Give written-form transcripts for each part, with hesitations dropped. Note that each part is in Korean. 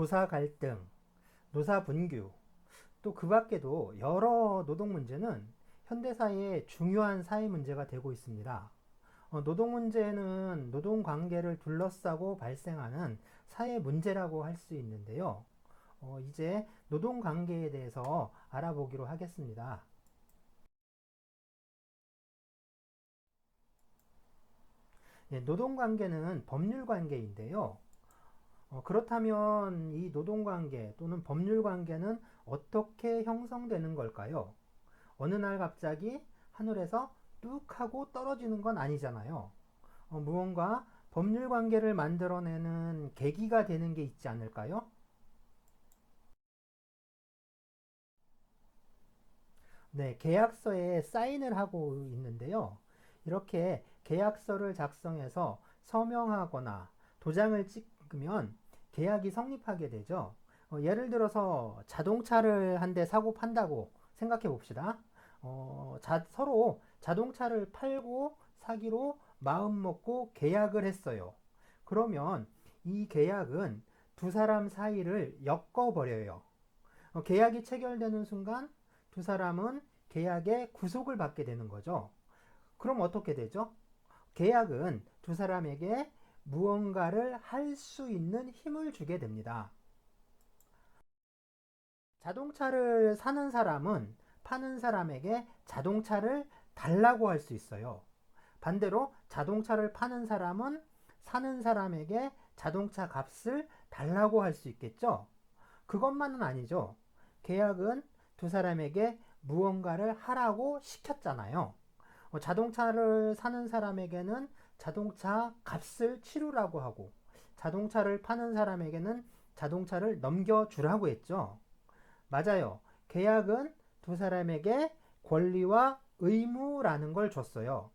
노사 갈등, 노사 분규, 또 그 밖에도 여러 노동 문제는 현대사회의 중요한 사회 문제가 되고 있습니다. 노동 문제는 노동 관계를 둘러싸고 발생하는 사회 문제라고 할 수 있는데요. 이제 노동 관계에 대해서 알아보기로 하겠습니다. 예, 노동 관계는 법률 관계인데요. 그렇다면 이 노동 관계 또는 법률 관계는 어떻게 형성되는 걸까요? 어느 날 갑자기 하늘에서 뚝 하고 떨어지는 건 아니잖아요. 무언가 법률 관계를 만들어내는 계기가 되는 게 있지 않을까요? 네, 계약서에 사인을 하고 있는데요. 이렇게 계약서를 작성해서 서명하거나 도장을 찍으면 계약이 성립하게 되죠. 예를 들어서 자동차를 한 대 사고 판다고 생각해 봅시다. 서로 자동차를 팔고 사기로 마음 먹고 계약을 했어요. 그러면 이 계약은 두 사람 사이를 엮어버려요. 계약이 체결되는 순간 두 사람은 계약의 구속을 받게 되는 거죠. 그럼 어떻게 되죠? 계약은 두 사람에게 무언가를 할 수 있는 힘을 주게 됩니다. 자동차를 사는 사람은 파는 사람에게 자동차를 달라고 할 수 있어요. 반대로 자동차를 파는 사람은 사는 사람에게 자동차 값을 달라고 할 수 있겠죠. 그것만은 아니죠. 계약은 두 사람에게 무언가를 하라고 시켰잖아요. 자동차를 사는 사람에게는 자동차 값을 치르라고 하고, 자동차를 파는 사람에게는 자동차를 넘겨주라고 했죠. 맞아요. 계약은 두 사람에게 권리와 의무라는 걸 줬어요.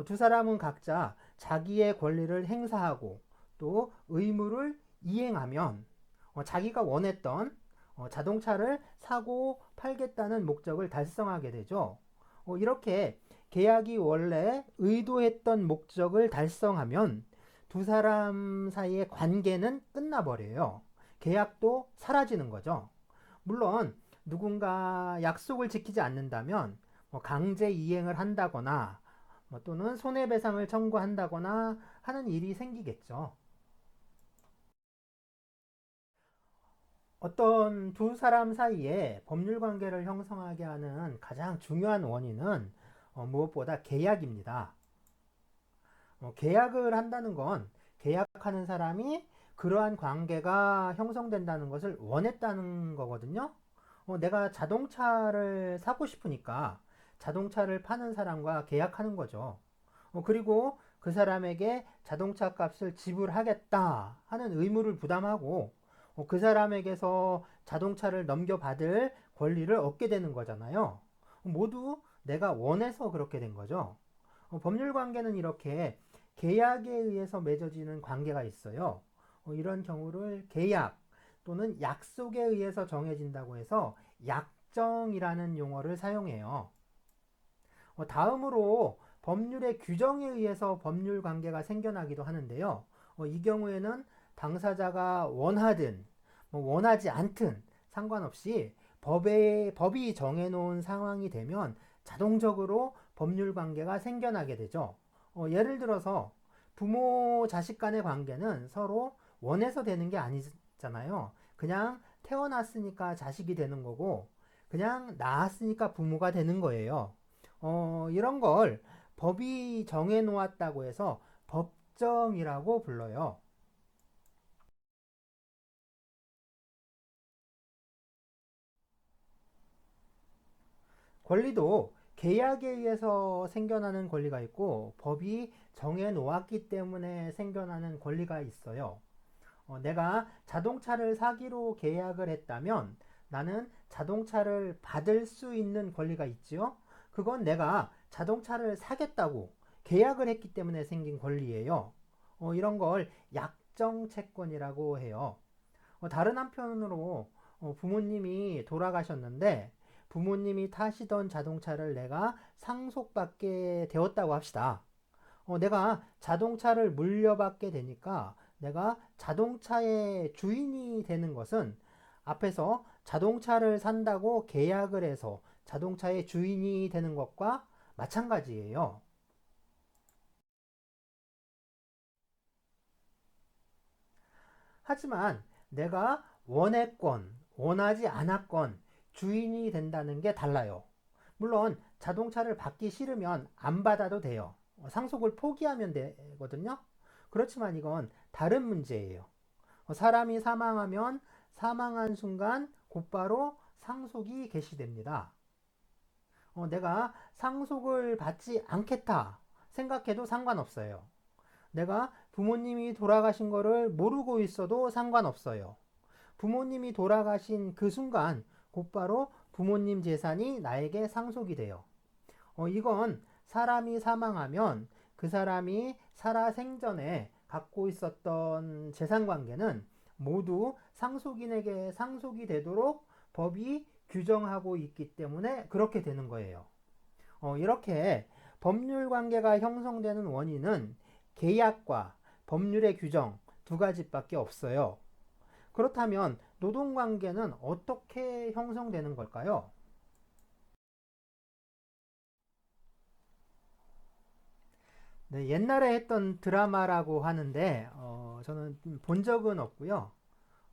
두 사람은 각자 자기의 권리를 행사하고 또 의무를 이행하면 자기가 원했던 자동차를 사고 팔겠다는 목적을 달성하게 되죠. 이렇게 계약이 원래 의도했던 목적을 달성하면 두 사람 사이의 관계는 끝나버려요. 계약도 사라지는 거죠. 물론 누군가 약속을 지키지 않는다면 강제 이행을 한다거나 또는 손해배상을 청구한다거나 하는 일이 생기겠죠. 어떤 두 사람 사이에 법률 관계를 형성하게 하는 가장 중요한 원인은 무엇보다 계약입니다. 계약을 한다는 건 계약하는 사람이 그러한 관계가 형성된다는 것을 원했다는 거거든요. 내가 자동차를 사고 싶으니까 자동차를 파는 사람과 계약하는 거죠. 그리고 그 사람에게 자동차 값을 지불하겠다 하는 의무를 부담하고 그 사람에게서 자동차를 넘겨받을 권리를 얻게 되는 거잖아요. 모두 내가 원해서 그렇게 된 거죠. 법률 관계는 이렇게 계약에 의해서 맺어지는 관계가 있어요. 이런 경우를 계약 또는 약속에 의해서 정해진다고 해서 약정이라는 용어를 사용해요. 다음으로 법률의 규정에 의해서 법률 관계가 생겨나기도 하는데요. 이 경우에는 당사자가 원하든 원하지 않든 상관없이 법이 정해놓은 상황이 되면 자동적으로 법률 관계가 생겨나게 되죠. 예를 들어서 부모 자식 간의 관계는 서로 원해서 되는 게 아니잖아요. 그냥 태어났으니까 자식이 되는 거고 그냥 낳았으니까 부모가 되는 거예요. 이런 걸 법이 정해 놓았다고 해서 법정이라고 불러요. 권리도 계약에 의해서 생겨나는 권리가 있고 법이 정해 놓았기 때문에 생겨나는 권리가 있어요. 내가 자동차를 사기로 계약을 했다면 나는 자동차를 받을 수 있는 권리가 있지요. 그건 내가 자동차를 사겠다고 계약을 했기 때문에 생긴 권리예요. 이런 걸 약정 채권이라고 해요. 다른 한편으로 부모님이 돌아가셨는데 부모님이 타시던 자동차를 내가 상속받게 되었다고 합시다. 내가 자동차를 물려받게 되니까 내가 자동차의 주인이 되는 것은 앞에서 자동차를 산다고 계약을 해서 자동차의 주인이 되는 것과 마찬가지예요. 하지만 내가 원했건 원하지 않았건 주인이 된다는 게 달라요. 물론 자동차를 받기 싫으면 안 받아도 돼요. 상속을 포기하면 되거든요. 그렇지만 이건 다른 문제예요. 사람이 사망하면 사망한 순간 곧바로 상속이 개시됩니다. 내가 상속을 받지 않겠다 생각해도 상관없어요. 내가 부모님이 돌아가신 거를 모르고 있어도 상관없어요. 부모님이 돌아가신 그 순간 곧바로 부모님 재산이 나에게 상속이 돼요. 이건 사람이 사망하면 그 사람이 살아생전에 갖고 있었던 재산 관계는 모두 상속인에게 상속이 되도록 법이 규정하고 있기 때문에 그렇게 되는 거예요. 이렇게 법률 관계가 형성되는 원인은 계약과 법률의 규정 두 가지밖에 없어요. 그렇다면 노동 관계는 어떻게 형성되는 걸까요? 네, 옛날에 했던 드라마라고 하는데 저는 본 적은 없고요.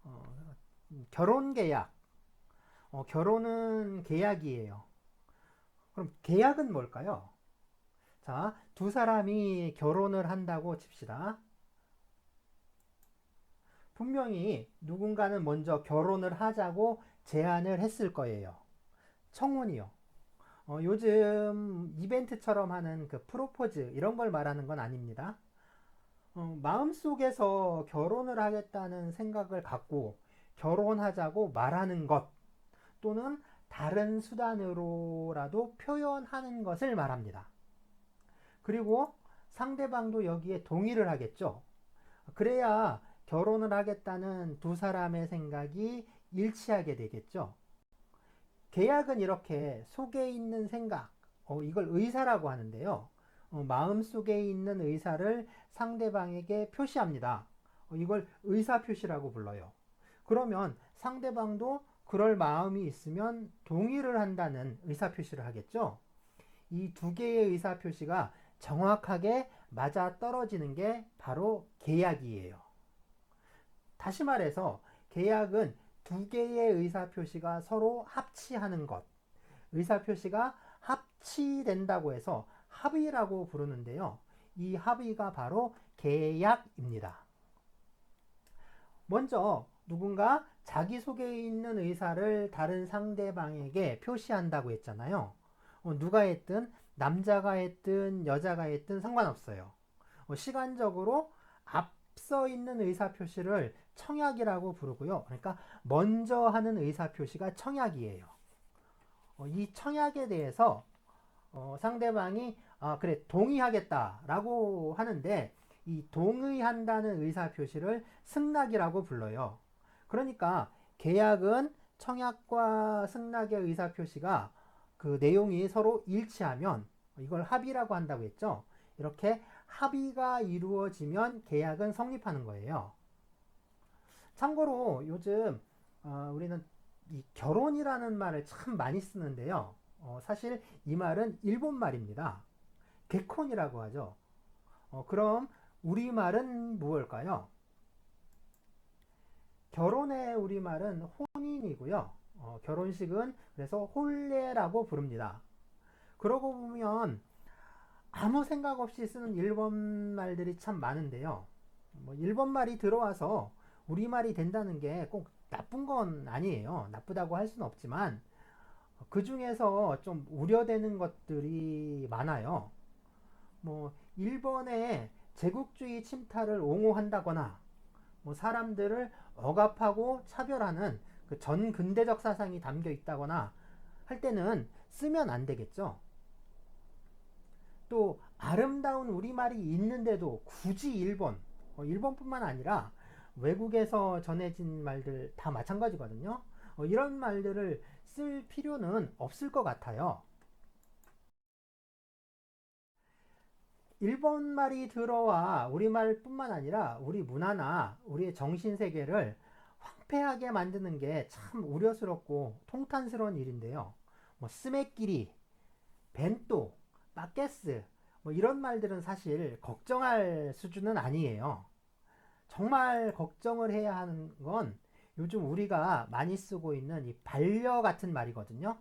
어, 결혼 계약, 결혼은 계약이에요. 그럼 계약은 뭘까요? 자, 두 사람이 결혼을 한다고 칩시다. 분명히 누군가는 먼저 결혼을 하자고 제안을 했을 거예요. 청혼이요. 요즘 이벤트처럼 하는 그 프로포즈 이런 걸 말하는 건 아닙니다. 마음속에서 결혼을 하겠다는 생각을 갖고 결혼하자고 말하는 것 또는 다른 수단으로라도 표현하는 것을 말합니다. 그리고 상대방도 여기에 동의를 하겠죠. 그래야 결혼을 하겠다는 두 사람의 생각이 일치하게 되겠죠. 계약은 이렇게 속에 있는 생각, 이걸 의사라고 하는데요. 마음속에 있는 의사를 상대방에게 표시합니다. 이걸 의사표시라고 불러요. 그러면 상대방도 그럴 마음이 있으면 동의를 한다는 의사표시를 하겠죠. 이 두 개의 의사표시가 정확하게 맞아 떨어지는 게 바로 계약이에요. 다시 말해서 계약은 두 개의 의사표시가 서로 합치하는 것. 의사표시가 합치된다고 해서 합의라고 부르는데요. 이 합의가 바로 계약입니다. 먼저 누군가 자기 속에 있는 의사를 다른 상대방에게 표시한다고 했잖아요. 누가 했든 남자가 했든 여자가 했든 상관없어요. 시간적으로 앞서 있는 의사표시를 청약이라고 부르고요. 그러니까 먼저 하는 의사표시가 청약이에요. 이 청약에 대해서 상대방이 그래 동의하겠다라고 하는데 이 동의한다는 의사표시를 승낙이라고 불러요. 그러니까 계약은 청약과 승낙의 의사표시가 그 내용이 서로 일치하면 이걸 합의라고 한다고 했죠. 이렇게 합의가 이루어지면 계약은 성립하는 거예요. 참고로 요즘 우리는 이 결혼이라는 말을 참 많이 쓰는데요. 사실 이 말은 일본 말입니다. 개콘이라고 하죠. 그럼 우리말은 무엇일까요? 결혼의 우리말은 혼인이고요. 결혼식은 그래서 혼례라고 부릅니다. 그러고 보면 아무 생각 없이 쓰는 일본 말들이 참 많은데요. 뭐 일본 말이 들어와서 우리말이 된다는 게 꼭 나쁜 건 아니에요. 나쁘다고 할 수는 없지만 그 중에서 좀 우려되는 것들이 많아요. 뭐 일본의 제국주의 침탈을 옹호한다거나 뭐 사람들을 억압하고 차별하는 그 전근대적 사상이 담겨 있다거나 할 때는 쓰면 안 되겠죠. 또 아름다운 우리말이 있는데도 굳이 일본뿐만 아니라 외국에서 전해진 말들 다 마찬가지거든요. 이런 말들을 쓸 필요는 없을 것 같아요. 일본 말이 들어와 우리말뿐만 아니라 우리 문화나 우리의 정신세계를 황폐하게 만드는 게 참 우려스럽고 통탄스러운 일인데요. 뭐 스메끼리, 벤또, 빠게스 뭐 이런 말들은 사실 걱정할 수준은 아니에요. 정말 걱정을 해야 하는 건 요즘 우리가 많이 쓰고 있는 이 반려 같은 말이거든요.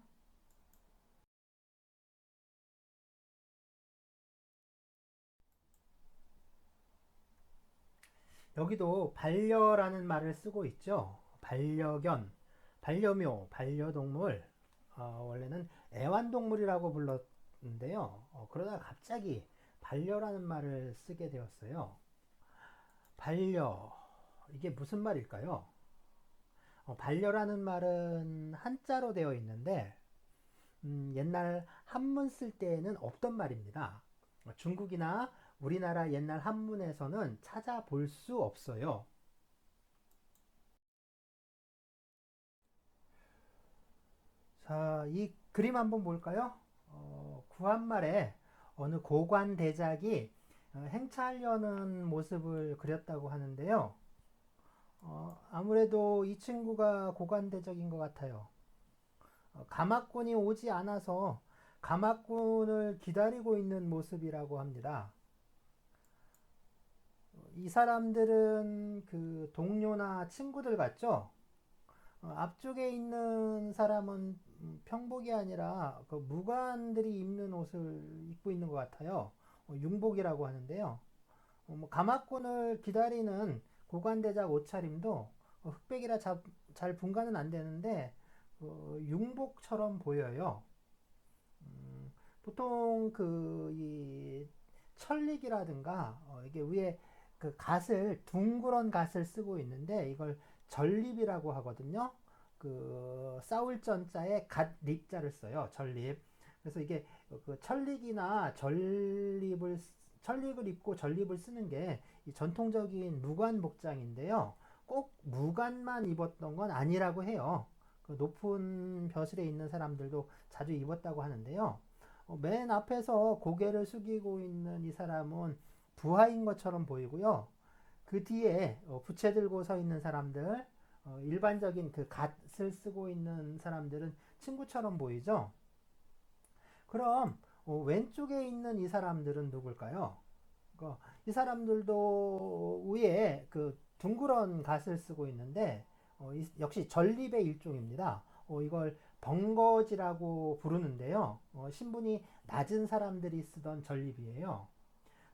여기도 반려라는 말을 쓰고 있죠. 반려견, 반려묘, 반려동물. 원래는 애완동물이라고 불렀는데요. 그러다가 갑자기 반려라는 말을 쓰게 되었어요. 반려. 이게 무슨 말일까요? 반려라는 말은 한자로 되어 있는데 옛날 한문 쓸 때에는 없던 말입니다. 중국이나 우리나라 옛날 한문에서는 찾아볼 수 없어요. 자, 이 그림 한번 볼까요? 구한말에 어느 고관 대작이 행차하려는 모습을 그렸다고 하는데요. 아무래도 이 친구가 고관 대작인 것 같아요. 가마꾼이 오지 않아서 가마꾼을 기다리고 있는 모습이라고 합니다. 이 사람들은 그 동료나 친구들 같죠? 앞쪽에 있는 사람은 평복이 아니라 그 무관들이 입는 옷을 입고 있는 것 같아요. 융복이라고 하는데요. 뭐 가마꾼을 기다리는 고관대작 옷차림도 흑백이라 잘 분간은 안 되는데 융복처럼 보여요. 보통 이 천릭이라든가 이게 위에 그 갓을 둥그런 갓을 쓰고 있는데 이걸 전립이라고 하거든요. 그 싸울 전자에 갓 립자를 써요. 전립. 그래서 이게 그 천릭을 입고 전립을 쓰는 게 전통적인 무관 복장인데요. 꼭 무관만 입었던 건 아니라고 해요. 그 높은 벼슬에 있는 사람들도 자주 입었다고 하는데요. 맨 앞에서 고개를 숙이고 있는 이 사람은 부하인 것처럼 보이고요. 그 뒤에 부채 들고 서 있는 사람들, 일반적인 그 갓을 쓰고 있는 사람들은 친구처럼 보이죠? 그럼 왼쪽에 있는 이 사람들은 누굴까요? 이 사람들도 위에 그 둥그런 갓을 쓰고 있는데 역시 전립의 일종입니다. 이걸 벙거지라고 부르는데요. 신분이 낮은 사람들이 쓰던 전립이에요.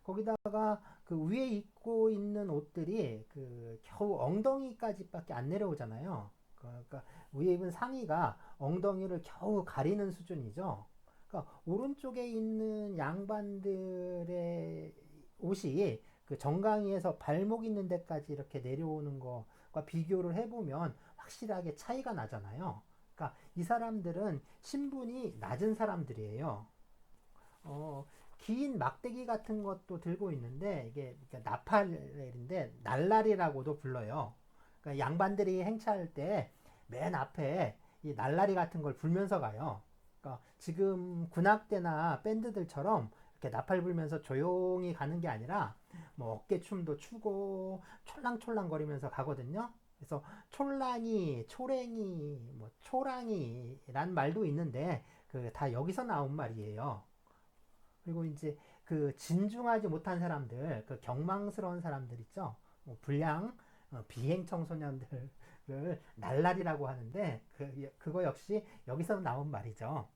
거기다가 그 위에 입고 있는 옷들이 그 겨우 엉덩이까지밖에 안 내려오잖아요. 그러니까 위에 입은 상의가 엉덩이를 겨우 가리는 수준이죠. 그러니까 오른쪽에 있는 양반들의 옷이 그 정강이에서 발목 있는 데까지 이렇게 내려오는 것과 비교를 해보면 확실하게 차이가 나잖아요. 그러니까 이 사람들은 신분이 낮은 사람들이에요. 어, 긴 막대기 같은 것도 들고 있는데 이게 그러니까 나팔인데 날라리라고도 불러요. 그러니까 양반들이 행차할 때 맨 앞에 이 날라리 같은 걸 불면서 가요. 그러니까 지금 군악대나 밴드들처럼 이렇게 나팔 불면서 조용히 가는 게 아니라 뭐 어깨춤도 추고 촐랑촐랑 거리면서 가거든요. 그래서 촐랑이, 초랭이, 뭐 초랑이란 말도 있는데 그 다 여기서 나온 말이에요. 그리고 이제 그 진중하지 못한 사람들, 그 경망스러운 사람들 있죠. 불량, 비행 청소년들을 날라리라고 하는데 그거 역시 여기서 나온 말이죠.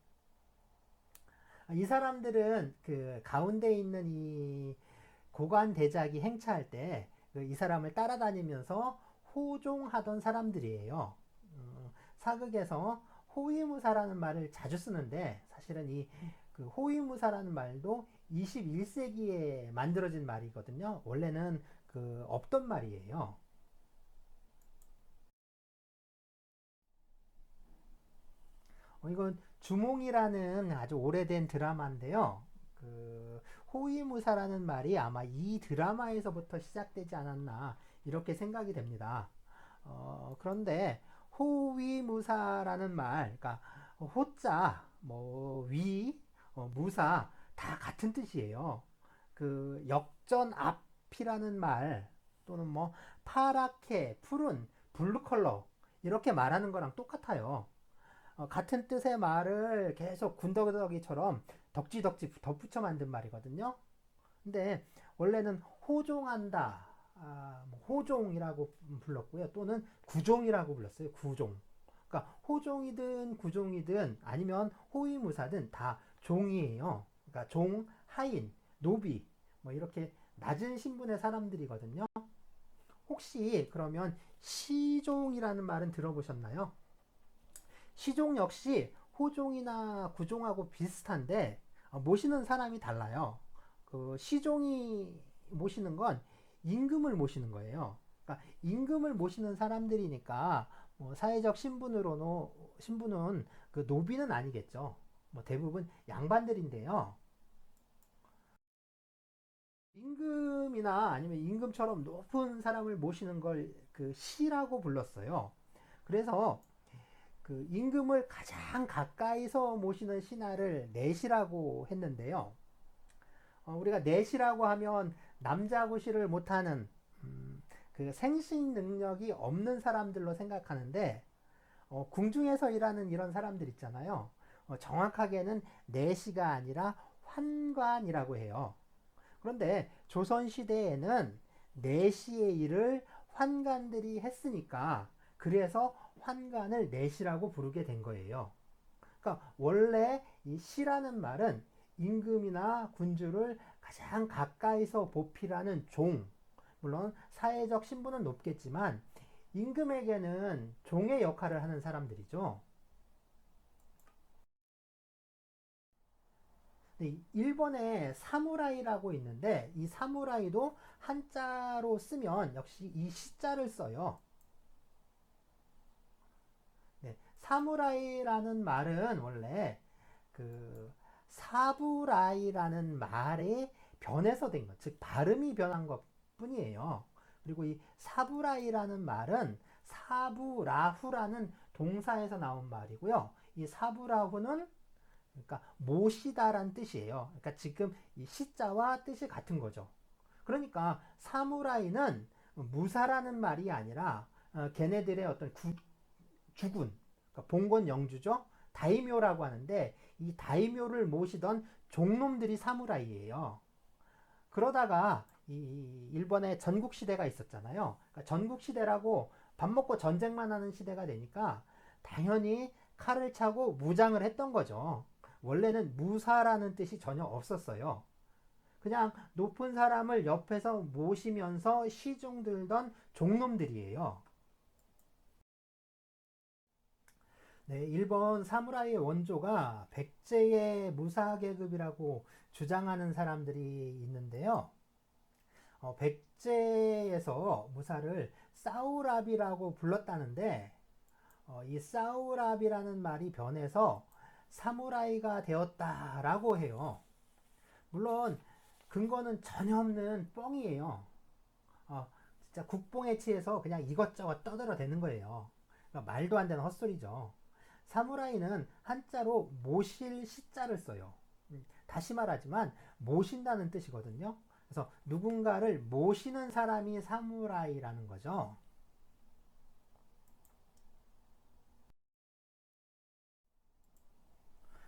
이 사람들은 그 가운데 있는 이 고관 대작이 행차할 때 이 사람을 따라다니면서 호종하던 사람들이에요. 사극에서 호위무사라는 말을 자주 쓰는데 사실은 이 그 호위무사라는 말도 21세기에 만들어진 말이거든요. 원래는 그 없던 말이에요. 이건 주몽이라는 아주 오래된 드라마인데요. 그 호위무사라는 말이 아마 이 드라마에서부터 시작되지 않았나 이렇게 생각이 됩니다. 그런데 호위무사라는 말, 그러니까 호자, 뭐 위, 무사 다 같은 뜻이에요. 그 역전 앞이라는 말 또는 뭐 파랗게 푸른 블루 컬러 이렇게 말하는 거랑 똑같아요. 같은 뜻의 말을 계속 군더더기처럼 덕지덕지 덧붙여 만든 말이거든요. 근데 원래는 호종한다, 뭐 호종이라고 불렀고요. 또는 구종이라고 불렀어요. 구종. 그러니까 호종이든 구종이든 아니면 호위무사든 다 종이에요. 그러니까 종, 하인, 노비 뭐 이렇게 낮은 신분의 사람들이거든요. 혹시 그러면 시종이라는 말은 들어보셨나요? 시종 역시 호종이나 구종하고 비슷한데 모시는 사람이 달라요. 그 시종이 모시는 건 임금을 모시는 거예요. 그러니까 임금을 모시는 사람들이니까 뭐 사회적 신분은 그 노비는 아니겠죠. 뭐 대부분 양반들인데요. 임금이나 아니면 임금처럼 높은 사람을 모시는 걸 그 시라고 불렀어요. 그래서 그 임금을 가장 가까이서 모시는 신하를 내시라고 했는데요. 우리가 내시라고 하면 남자구시를 못하는 그 생식 능력이 없는 사람들로 생각하는데 궁중에서 일하는 이런 사람들 있잖아요. 정확하게는 내시가 아니라 환관이라고 해요. 그런데 조선시대에는 내시의 일을 환관들이 했으니까 그래서 환관을 내시라고 부르게 된 거예요. 그러니까 원래 이 시라는 말은 임금이나 군주를 가장 가까이서 보필하는 종, 물론 사회적 신분은 높겠지만 임금에게는 종의 역할을 하는 사람들이죠. 일본에 사무라이라고 있는데 이 사무라이도 한자로 쓰면 역시 이 시자를 써요. 네, 사무라이라는 말은 원래 그 사부라이라는 말의 변해서 된 것, 즉 발음이 변한 것 뿐이에요. 그리고 이 사부라이라는 말은 사부라후라는 동사에서 나온 말이고요. 이 사부라후는 그러니까 모시다란 뜻이에요. 그러니까 지금 이 시자와 뜻이 같은 거죠. 그러니까 사무라이는 무사라는 말이 아니라 걔네들의 어떤 주군, 그러니까 봉건 영주죠. 다이묘라고 하는데 이 다이묘를 모시던 종놈들이 사무라이예요. 그러다가 이 일본의 전국 시대가 있었잖아요. 그러니까 전국 시대라고 밥 먹고 전쟁만 하는 시대가 되니까 당연히 칼을 차고 무장을 했던 거죠. 원래는 무사라는 뜻이 전혀 없었어요. 그냥 높은 사람을 옆에서 모시면서 시중 들던 종놈들이에요. 네, 일본 사무라이의 원조가 백제의 무사계급이라고 주장하는 사람들이 있는데요. 백제에서 무사를 사우랍이라고 불렀다는데 이 사우랍이라는 말이 변해서 사무라이가 되었다라고 해요. 물론 근거는 전혀 없는 뻥이에요. 진짜 국뽕에 취해서 그냥 이것저것 떠들어대는 거예요. 그러니까 말도 안 되는 헛소리죠. 사무라이는 한자로 모실 시자를 써요. 다시 말하지만 모신다는 뜻이거든요. 그래서 누군가를 모시는 사람이 사무라이라는 거죠.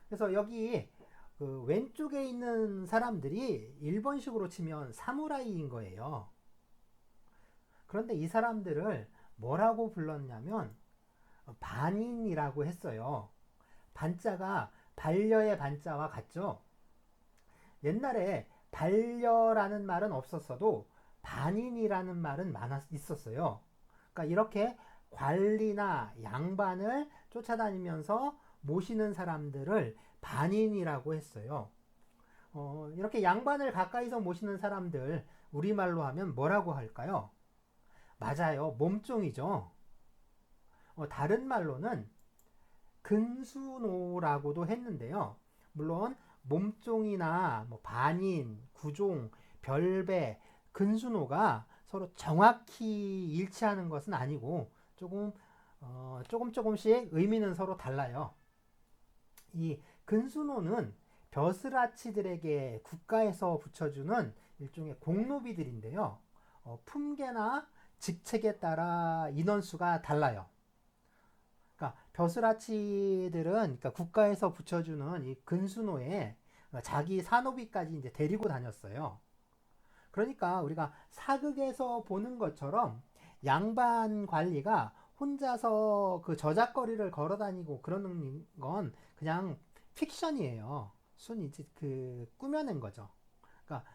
그래서 여기 그 왼쪽에 있는 사람들이 일본식으로 치면 사무라이인 거예요. 그런데 이 사람들을 뭐라고 불렀냐면 반인이라고 했어요. 반자가 반려의 반자와 같죠. 옛날에 반려라는 말은 없었어도 반인이라는 말은 있었어요. 그러니까 이렇게 관리나 양반을 쫓아다니면서 모시는 사람들을 반인이라고 했어요. 이렇게 양반을 가까이서 모시는 사람들 우리말로 하면 뭐라고 할까요? 맞아요. 몸종이죠. 다른 말로는 근수노라고도 했는데요. 물론 몸종이나 뭐 반인, 구종, 별배, 근수노가 서로 정확히 일치하는 것은 아니고 조금씩 의미는 서로 달라요. 이 근수노는 벼슬아치들에게 국가에서 붙여주는 일종의 공로비들인데요. 품계나 직책에 따라 인원수가 달라요. 그러니까 벼슬아치들은 그러니까 국가에서 붙여주는 이 근수노에 자기 산호비까지 이제 데리고 다녔어요. 그러니까 우리가 사극에서 보는 것처럼 양반 관리가 혼자서 그 저작거리를 걸어 다니고 그러는 건 그냥 픽션이에요. 순이지 그 꾸며낸 거죠. 그러니까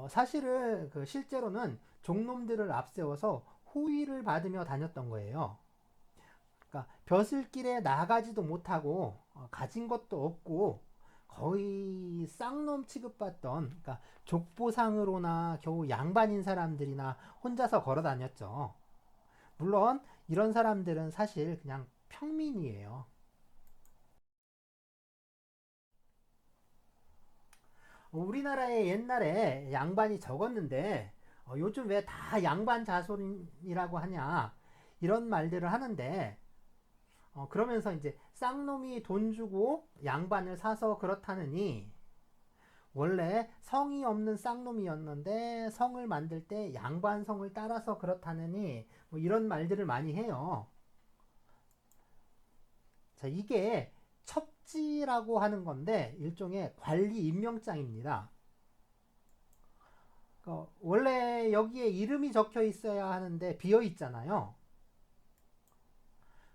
사실은 그 실제로는 종놈들을 앞세워서 호위를 받으며 다녔던 거예요. 그러니까 벼슬길에 나가지도 못하고 가진 것도 없고 거의 쌍놈 취급받던 그러니까 족보상으로나 겨우 양반인 사람들이나 혼자서 걸어 다녔죠. 물론 이런 사람들은 사실 그냥 평민이에요. 우리나라에 옛날에 양반이 적었는데 요즘 왜 다 양반 자손이라고 하냐 이런 말들을 하는데 그러면서 이제 쌍놈이 돈 주고 양반을 사서 그렇다느니 원래 성이 없는 쌍놈이었는데 성을 만들 때 양반 성을 따라서 그렇다느니 뭐 이런 말들을 많이 해요. 자, 이게 첩지라고 하는 건데 일종의 관리 임명장입니다. 원래 여기에 이름이 적혀 있어야 하는데 비어 있잖아요.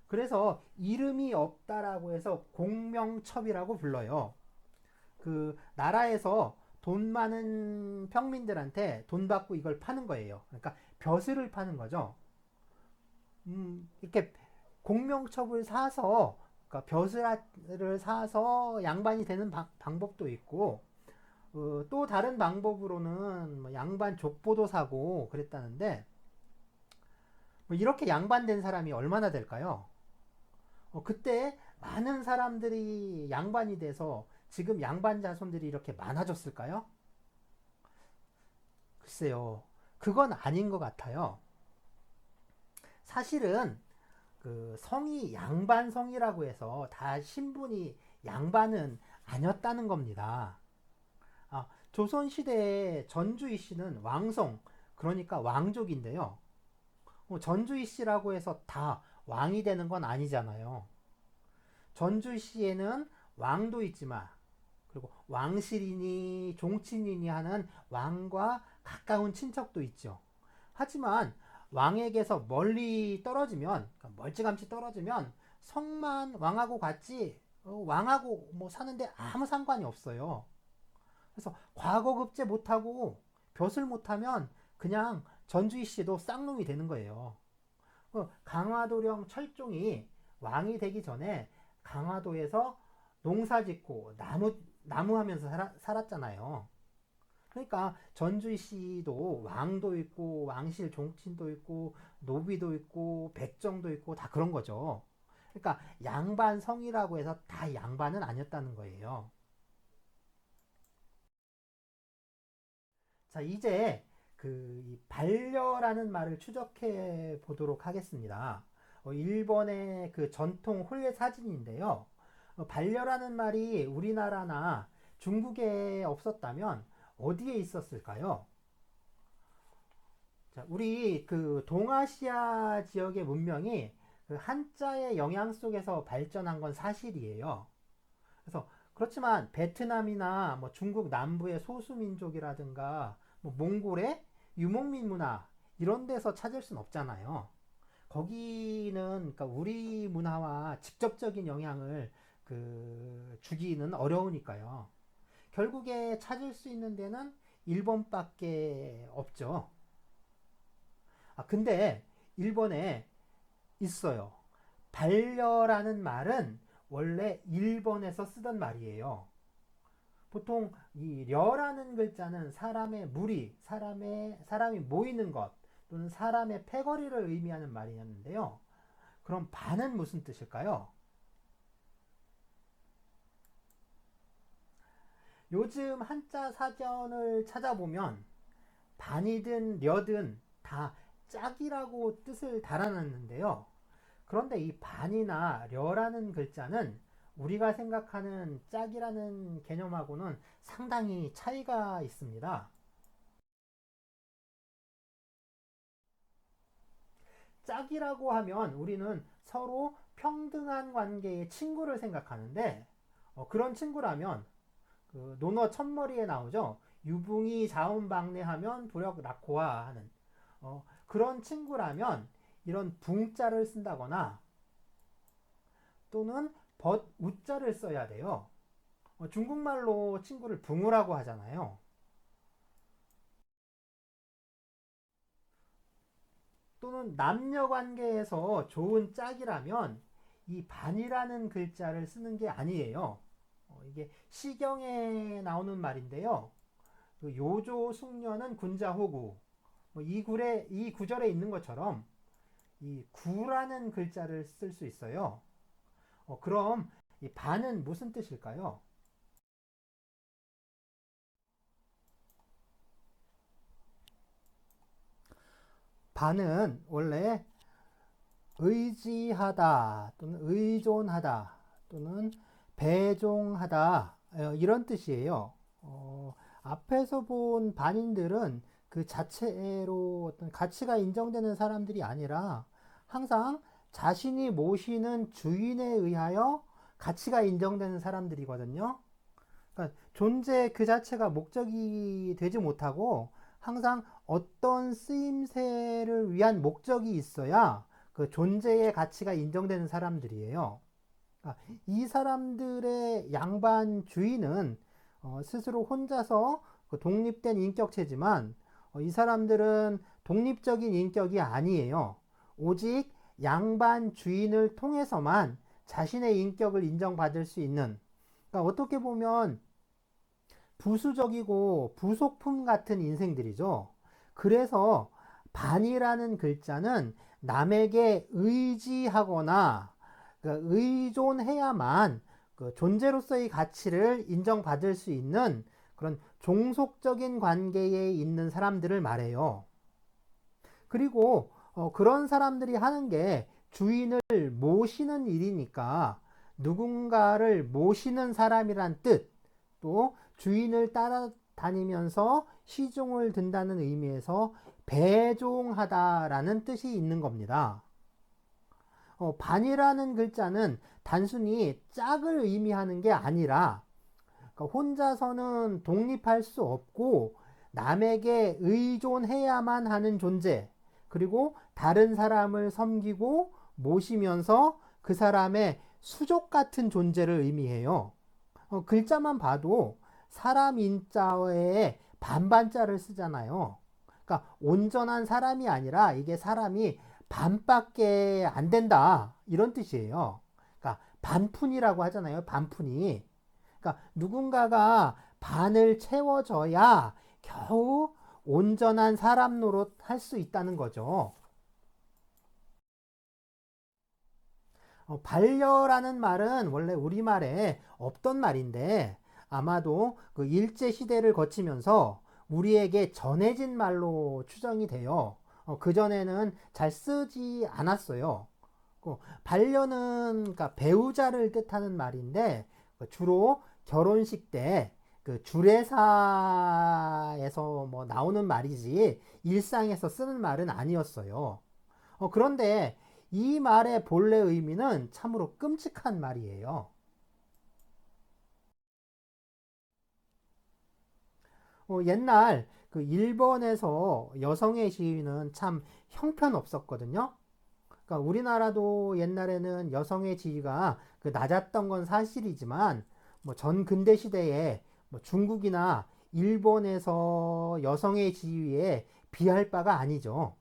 그래서 이름이 없다라고 해서 공명첩이라고 불러요. 그 나라에서 돈 많은 평민들한테 돈 받고 이걸 파는 거예요. 그러니까 벼슬을 파는 거죠. 이렇게 공명첩을 사서 그러니까 벼슬을 사서 양반이 되는 방법도 있고 또 다른 방법으로는 뭐 양반 족보도 사고 그랬다는데 뭐 이렇게 양반된 사람이 얼마나 될까요? 그때 많은 사람들이 양반이 돼서 지금 양반 자손들이 이렇게 많아졌을까요? 글쎄요. 그건 아닌 것 같아요. 사실은 그 성이 양반성이라고 해서 다 신분이 양반은 아니었다는 겁니다. 조선시대에 전주이 씨는 왕성, 그러니까 왕족인데요. 전주이 씨라고 해서 다 왕이 되는 건 아니잖아요. 전주이 씨에는 왕도 있지만, 그리고 왕실이니 종친이니 하는 왕과 가까운 친척도 있죠. 하지만 왕에게서 멀리 떨어지면, 그러니까 멀찌감치 떨어지면 성만 왕하고 같지 왕하고 뭐 사는데 아무 상관이 없어요. 그래서 과거급제 못하고 벼슬 못하면 그냥 전주희 씨도 쌍놈이 되는 거예요. 강화도령 철종이 왕이 되기 전에 강화도에서 농사 짓고 나무 하면서 살았잖아요. 그러니까 전주희 씨도 왕도 있고 왕실 종친도 있고 노비도 있고 백정도 있고 다 그런 거죠. 그러니까 양반 성이라고 해서 다 양반은 아니었다는 거예요. 자, 이제 그 반려라는 말을 추적해 보도록 하겠습니다. 일본의 그 전통 혼례 사진인데요. 반려라는 말이 우리나라나 중국에 없었다면 어디에 있었을까요? 자, 우리 그 동아시아 지역의 문명이 그 한자의 영향 속에서 발전한 건 사실이에요. 그래서 그렇지만 베트남이나 뭐 중국 남부의 소수민족이라든가 뭐 몽골의 유목민 문화 이런 데서 찾을 순 없잖아요. 거기는 그러니까 우리 문화와 직접적인 영향을 그 주기는 어려우니까요. 결국에 찾을 수 있는 데는 일본밖에 없죠. 근데 일본에 있어요. 반려라는 말은 원래 일본에서 쓰던 말이에요. 보통 이 려라는 글자는 사람의 무리, 사람이 모이는 것 또는 사람의 패거리를 의미하는 말이었는데요. 그럼 반은 무슨 뜻일까요? 요즘 한자 사전을 찾아보면 반이든 려든 다 짝이라고 뜻을 달아놨는데요. 그런데 이 반이나 려라는 글자는 우리가 생각하는 짝이라는 개념하고는 상당히 차이가 있습니다. 짝이라고 하면 우리는 서로 평등한 관계의 친구를 생각하는데, 그런 친구라면 그 논어 첫머리에 나오죠. 유붕이 자운방래하면 불역락호화 하는, 그런 친구라면 이런 붕자를 쓴다거나 또는 우자를 써야 돼요. 중국말로 친구를 붕우라고 하잖아요. 또는 남녀 관계에서 좋은 짝이라면 이 반이라는 글자를 쓰는 게 아니에요. 이게 시경에 나오는 말인데요. 그 요조 숙녀는 군자호구. 이 구절에 있는 것처럼 이 구라는 글자를 쓸 수 있어요. 그럼 이 반은 무슨 뜻일까요? 반은 원래 의지하다 또는 의존하다 또는 배종하다 이런 뜻이에요. 앞에서 본 반인들은 그 자체로 어떤 가치가 인정되는 사람들이 아니라 항상 자신이 모시는 주인에 의하여 가치가 인정되는 사람들이거든요. 그러니까 존재 그 자체가 목적이 되지 못하고 항상 어떤 쓰임새를 위한 목적이 있어야 그 존재의 가치가 인정되는 사람들이에요. 그러니까 이 사람들의 양반 주인은 스스로 혼자서 그 독립된 인격체지만 이 사람들은 독립적인 인격이 아니에요. 오직 양반 주인을 통해서만 자신의 인격을 인정받을 수 있는, 그러니까 어떻게 보면 부수적이고 부속품 같은 인생들이죠. 그래서 반이라는 글자는 남에게 의지하거나 그러니까 의존해야만 그 존재로서의 가치를 인정받을 수 있는 그런 종속적인 관계에 있는 사람들을 말해요. 그리고 그런 사람들이 하는 게 주인을 모시는 일이니까 누군가를 모시는 사람이란 뜻, 또 주인을 따라다니면서 시종을 든다는 의미에서 배종하다라는 뜻이 있는 겁니다. 반이라는 글자는 단순히 짝을 의미하는 게 아니라 그러니까 혼자서는 독립할 수 없고 남에게 의존해야만 하는 존재, 그리고 다른 사람을 섬기고 모시면서 그 사람의 수족 같은 존재를 의미해요. 글자만 봐도 사람 인자에 반반자를 쓰잖아요. 그러니까 온전한 사람이 아니라 이게 사람이 반밖에 안 된다 이런 뜻이에요. 그러니까 반푼이라고 하잖아요. 반푼이. 그러니까 누군가가 반을 채워줘야 겨우 온전한 사람 노릇 할 수 있다는 거죠. 반려라는 말은 원래 우리말에 없던 말인데 아마도 그 일제 시대를 거치면서 우리에게 전해진 말로 추정이 돼요. 그전에는 잘 쓰지 않았어요. 반려는 그러니까 배우자를 뜻하는 말인데 주로 결혼식 때 그 주례사에서 뭐 나오는 말이지 일상에서 쓰는 말은 아니었어요. 그런데 이 말의 본래 의미는 참으로 끔찍한 말이에요. 옛날 그 일본에서 여성의 지위는 참 형편없었거든요. 그러니까 우리나라도 옛날에는 여성의 지위가 그 낮았던 건 사실이지만 뭐 전 근대 시대에 뭐 중국이나 일본에서 여성의 지위에 비할 바가 아니죠.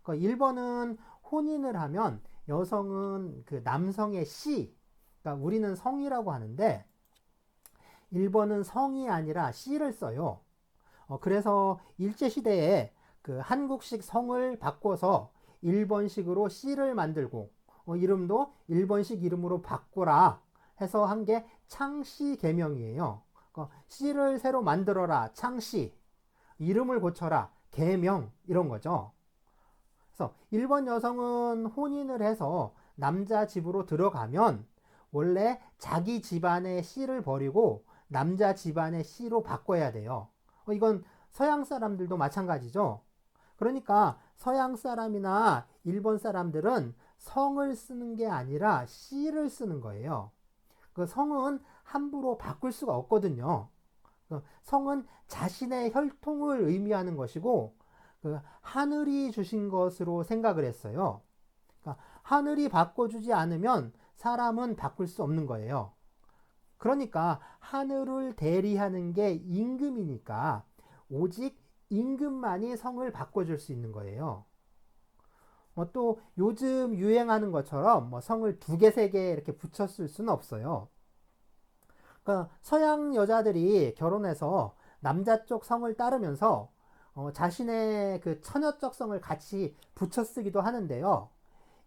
그러니까 일본은 혼인을 하면 여성은 그 남성의 씨, 그러니까 우리는 성이라고 하는데 일본은 성이 아니라 씨를 써요. 그래서 일제시대에 그 한국식 성을 바꿔서 일본식으로 씨를 만들고 이름도 일본식 이름으로 바꾸라 해서 한 게 창씨 계명이에요. 씨를 새로 만들어라 창씨, 이름을 고쳐라 계명 이런 거죠. 그래서 일본 여성은 혼인을 해서 남자 집으로 들어가면 원래 자기 집안의 씨를 버리고 남자 집안의 씨로 바꿔야 돼요. 이건 서양 사람들도 마찬가지죠. 그러니까 서양 사람이나 일본 사람들은 성을 쓰는 게 아니라 씨를 쓰는 거예요. 그 성은 함부로 바꿀 수가 없거든요. 그 성은 자신의 혈통을 의미하는 것이고 그 하늘이 주신 것으로 생각을 했어요. 그러니까 하늘이 바꿔주지 않으면 사람은 바꿀 수 없는 거예요. 그러니까 하늘을 대리하는 게 임금이니까 오직 임금만이 성을 바꿔줄 수 있는 거예요. 또 요즘 유행하는 것처럼 성을 두 개, 세 개 이렇게 붙였을 수는 없어요. 그러니까 서양 여자들이 결혼해서 남자 쪽 성을 따르면서 자신의 그 처녀적 성을 같이 붙여 쓰기도 하는데요.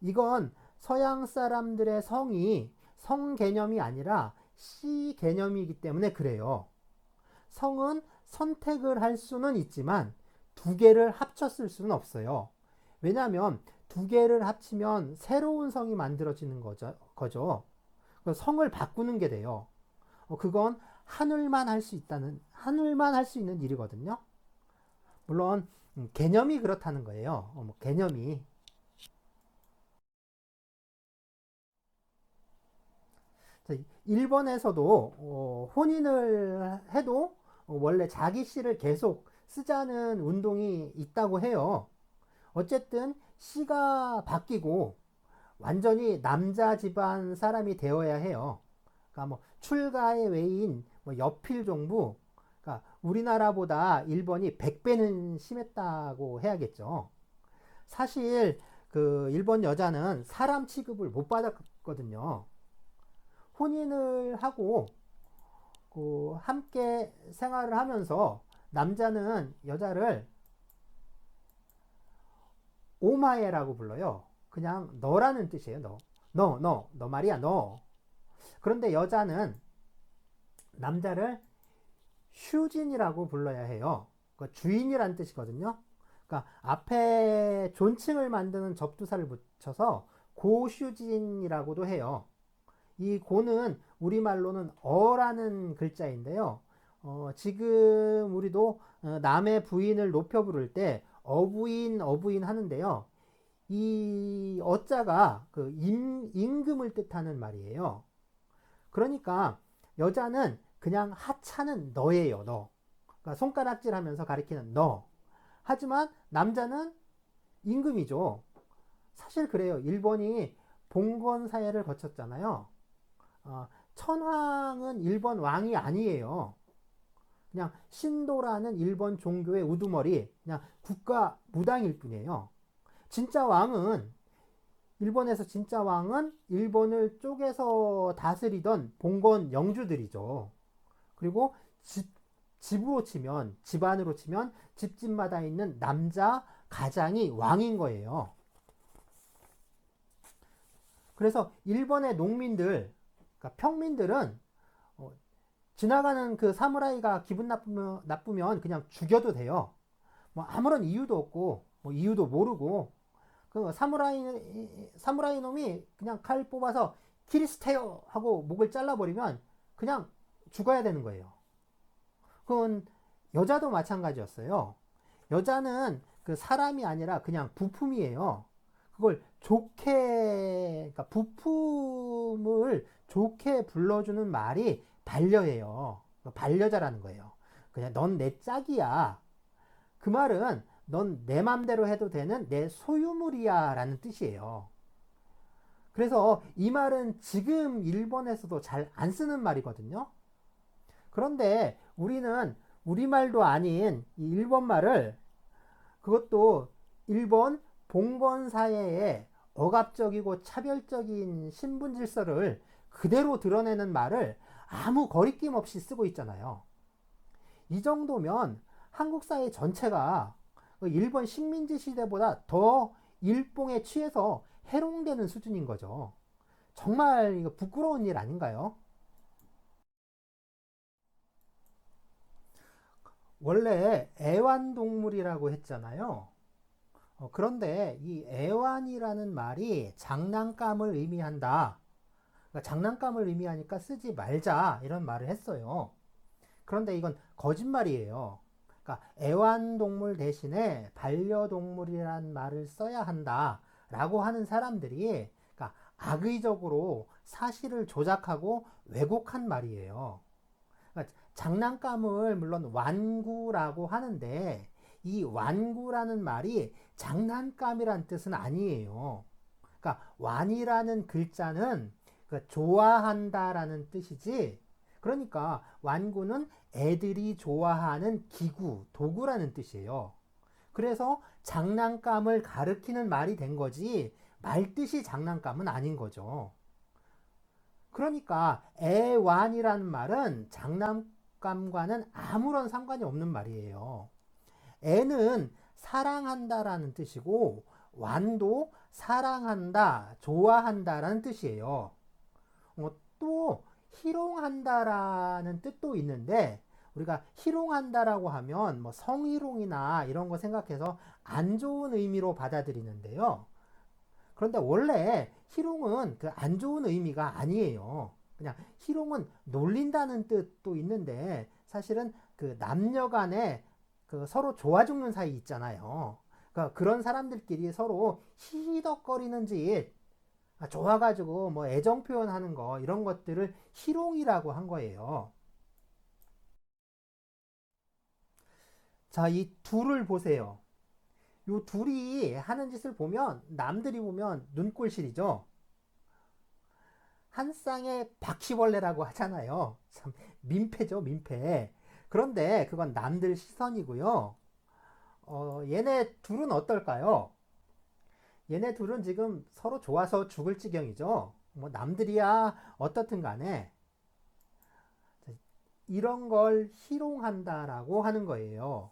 이건 서양 사람들의 성이 성 개념이 아니라 씨 개념이기 때문에 그래요. 성은 선택을 할 수는 있지만 두 개를 합쳤을 수는 없어요. 왜냐하면 두 개를 합치면 새로운 성이 만들어지는 거죠. 성을 바꾸는 게 돼요. 그건 하늘만 할 수 있는 일이거든요. 물론 개념이 그렇다는 거예요. 개념이. 일본에서도 혼인을 해도 원래 자기 씨를 계속 쓰자는 운동이 있다고 해요. 어쨌든 씨가 바뀌고 완전히 남자 집안 사람이 되어야 해요. 그러니까 출가의 외인 여필 종부, 그러니까 우리나라보다 일본이 100배는 심했다고 해야겠죠. 사실 그 일본 여자는 사람 취급을 못 받았거든요. 혼인을 하고 그 함께 생활을 하면서 남자는 여자를 오마에라고 불러요. 그냥 너라는 뜻이에요. 너 말이야, 너. 그런데 여자는 남자를 슈진이라고 불러야 해요. 그 주인이란 뜻이거든요. 그러니까 앞에 존칭을 만드는 접두사를 붙여서 고슈진이라고도 해요. 이 고는 우리말로는 어라는 글자인데요. 지금 우리도 남의 부인을 높여 부를 때 어부인 하는데요. 이 어자가 그 임금을 뜻하는 말이에요. 그러니까 여자는 그냥 하찮은 너예요, 너. 그러니까 손가락질 하면서 가리키는 너. 하지만 남자는 임금이죠. 사실 그래요. 일본이 봉건 사회를 거쳤잖아요. 천황은 일본 왕이 아니에요. 그냥 신도라는 일본 종교의 우두머리, 그냥 국가 무당일 뿐이에요. 진짜 왕은 일본에서 진짜 왕은 일본을 쪼개서 다스리던 봉건 영주들이죠. 그리고 집으로 치면 집안으로 치면 집집마다 있는 남자 가장이 왕인 거예요. 그래서 일본의 농민들, 그러니까 평민들은 지나가는 그 사무라이가 기분 나쁘면 그냥 죽여도 돼요. 아무런 이유도 없고 이유도 모르고 그 사무라이 놈이 그냥 칼 뽑아서 키리스테요 하고 목을 잘라버리면 그냥 죽어야 되는 거예요. 그건 여자도 마찬가지였어요. 여자는 그 사람이 아니라 그냥 부품이에요. 그걸 좋게, 그러니까 부품을 좋게 불러주는 말이 반려예요. 반려자라는 거예요. 그냥 넌 내 짝이야. 그 말은 넌 내 맘대로 해도 되는 내 소유물이야 라는 뜻이에요. 그래서 이 말은 지금 일본에서도 잘 안 쓰는 말이거든요. 그런데 우리는 우리말도 아닌 이 일본말을, 그것도 일본 봉건 사회의 억압적이고 차별적인 신분 질서를 그대로 드러내는 말을 아무 거리낌 없이 쓰고 있잖아요. 이 정도면 한국 사회 전체가 일본 식민지 시대보다 더 일봉에 취해서 해롱되는 수준인 거죠. 정말 이거 부끄러운 일 아닌가요? 원래 애완동물이라고 했잖아요. 그런데 이 애완이라는 말이 장난감을 의미한다. 그러니까 장난감을 의미하니까 쓰지 말자 이런 말을 했어요. 그런데 이건 거짓말이에요. 그러니까 애완동물 대신에 반려동물이란 말을 써야 한다라고 하는 사람들이 그러니까 악의적으로 사실을 조작하고 왜곡한 말이에요. 그러니까 장난감을 물론 완구라고 하는데 이 완구라는 말이 장난감이란 뜻은 아니에요. 그러니까 완이라는 글자는 그 좋아한다라는 뜻이지. 그러니까 완구는 애들이 좋아하는 기구, 도구라는 뜻이에요. 그래서 장난감을 가리키는 말이 된 거지 말뜻이 장난감은 아닌 거죠. 그러니까 애완이라는 말은 장난감과는 아무런 상관이 없는 말이에요. 애는 사랑한다라는 뜻이고 완도 사랑한다, 좋아한다라는 뜻이에요. 또 희롱한다라는 뜻도 있는데 우리가 희롱한다라고 하면 뭐 성희롱이나 이런 거 생각해서 안 좋은 의미로 받아들이는데요. 그런데 원래 희롱은 그 안 좋은 의미가 아니에요. 그냥 희롱은 놀린다는 뜻도 있는데 사실은 그 남녀 간에 그 서로 좋아 죽는 사이 있잖아요. 그러니까 그런 사람들끼리 서로 히히덕거리는 짓 좋아가지고 뭐 애정 표현하는 거 이런 것들을 희롱이라고 한 거예요. 자, 이 둘을 보세요. 요 둘이 하는 짓을 보면 남들이 보면 눈꼴실이죠. 한 쌍의 바퀴벌레라고 하잖아요. 참 민폐죠, 민폐. 그런데 그건 남들 시선이고요. 얘네 둘은 어떨까요? 얘네 둘은 지금 서로 좋아서 죽을 지경이죠. 뭐 남들이야 어떻든 간에 이런 걸 희롱한다라고 하는 거예요.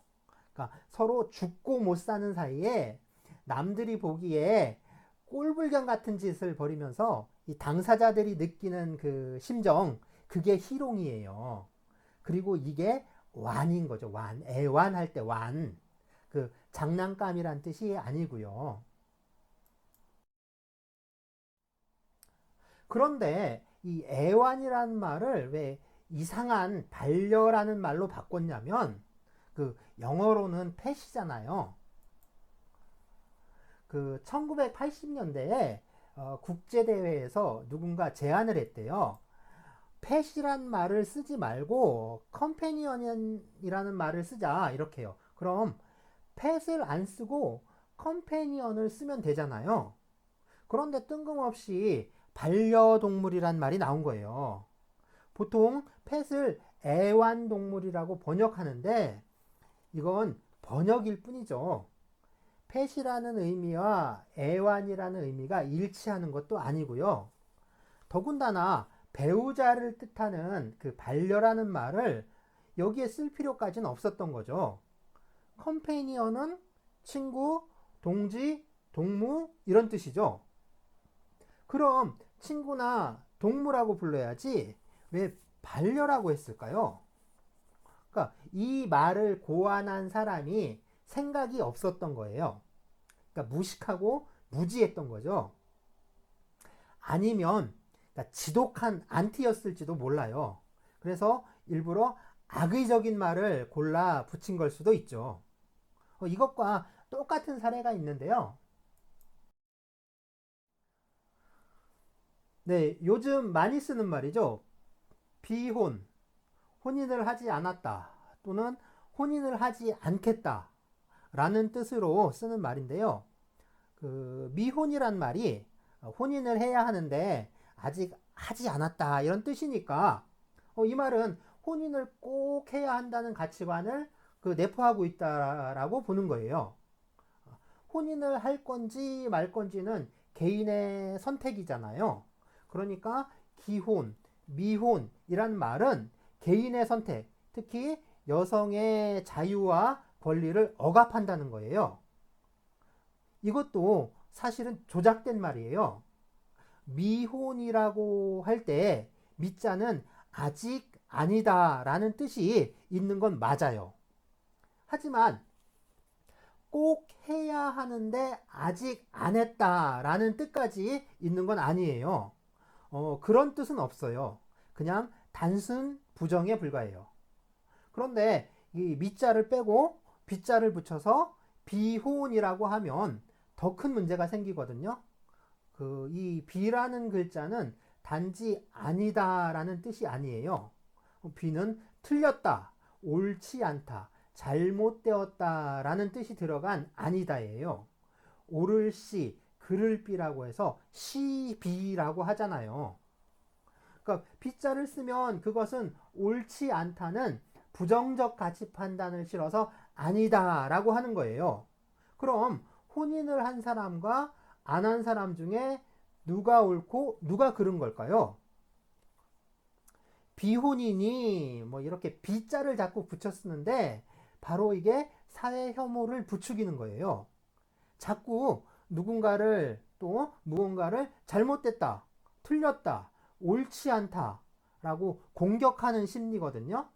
그러니까 서로 죽고 못 사는 사이에 남들이 보기에 꼴불견 같은 짓을 벌이면서 이 당사자들이 느끼는 그 심정, 그게 희롱이에요. 그리고 이게 완인 거죠. 완. 애완할 때 완. 그 장난감이란 뜻이 아니고요. 그런데 이 애완이라는 말을 왜 이상한 반려라는 말로 바꿨냐면 그 영어로는 펫이잖아요. 그 1980년대에 국제대회에서 누군가 제안을 했대요. 펫이란 말을 쓰지 말고 컴패니언이라는 말을 쓰자 이렇게요. 그럼 펫을 안 쓰고 컴패니언을 쓰면 되잖아요. 그런데 뜬금없이 반려동물이란 말이 나온 거예요. 보통 펫을 애완동물이라고 번역하는데 이건 번역일 뿐이죠. 펫이라는 의미와 애완이라는 의미가 일치하는 것도 아니고요. 더군다나 배우자를 뜻하는 그 반려라는 말을 여기에 쓸 필요까지는 없었던 거죠. 컴패니언은 친구, 동지, 동무 이런 뜻이죠. 그럼 친구나 동무라고 불러야지 왜 반려라고 했을까요? 그러니까 이 말을 고안한 사람이 생각이 없었던 거예요. 그러니까 무식하고 무지했던 거죠. 아니면 그러니까 지독한 안티였을지도 몰라요. 그래서 일부러 악의적인 말을 골라 붙인 걸 수도 있죠. 이것과 똑같은 사례가 있는데요. 네, 요즘 많이 쓰는 말이죠. 비혼, 혼인을 하지 않았다. 또는 혼인을 하지 않겠다. 라는 뜻으로 쓰는 말인데요. 그 미혼이란 말이 혼인을 해야 하는데 아직 하지 않았다. 이런 뜻이니까 이 말은 혼인을 꼭 해야 한다는 가치관을 그 내포하고 있다라고 보는 거예요. 혼인을 할 건지 말 건지는 개인의 선택이잖아요. 그러니까 기혼, 미혼이란 말은 개인의 선택, 특히 여성의 자유와 권리를 억압한다는 거예요. 이것도 사실은 조작된 말이에요. 미혼이라고 할 때 미자는 아직 아니다 라는 뜻이 있는 건 맞아요. 하지만 꼭 해야 하는데 아직 안 했다 라는 뜻까지 있는 건 아니에요. 그런 뜻은 없어요. 그냥 단순 부정에 불과해요. 그런데 이 미자를 빼고 비자를 붙여서 비혼이라고 하면 더 큰 문제가 생기거든요. 이 비라는 글자는 단지 아니다라는 뜻이 아니에요. 비는 틀렸다, 옳지 않다, 잘못되었다라는 뜻이 들어간 아니다예요. 옳을 시, 그를 비라고 해서 시비라고 하잖아요. 그러니까 비자를 쓰면 그것은 옳지 않다는 부정적 가치 판단을 실어서 아니다라고 하는 거예요. 그럼 혼인을 한 사람과 안 한 사람 중에 누가 옳고 누가 그른 걸까요? 비혼인이 뭐 이렇게 비자를 자꾸 붙여 쓰는데 바로 이게 사회 혐오를 부추기는 거예요. 자꾸 누군가를 또 무언가를 잘못됐다, 틀렸다, 옳지 않다 라고 공격하는 심리거든요.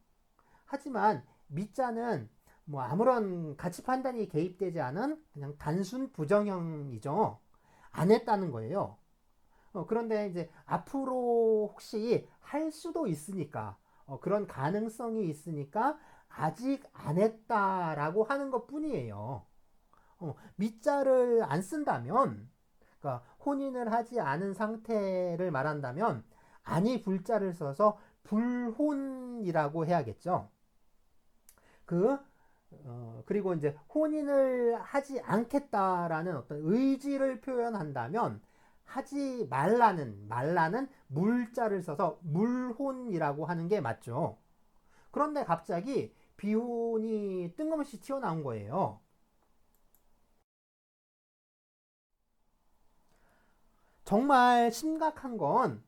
하지만 미자는 뭐 아무런 가치 판단이 개입되지 않은 그냥 단순 부정형이죠. 안 했다는 거예요. 그런데 이제 앞으로 혹시 할 수도 있으니까 그런 가능성이 있으니까 아직 안 했다라고 하는 것 뿐이에요. 미자를 안 쓴다면, 그러니까 혼인을 하지 않은 상태를 말한다면 아니 불자를 써서 불혼이라고 해야겠죠. 그 그리고 이제 혼인을 하지 않겠다라는 어떤 의지를 표현한다면 하지 말라는 물자를 써서 물혼이라고 하는 게 맞죠. 그런데 갑자기 비혼이 뜬금없이 튀어나온 거예요. 정말 심각한 건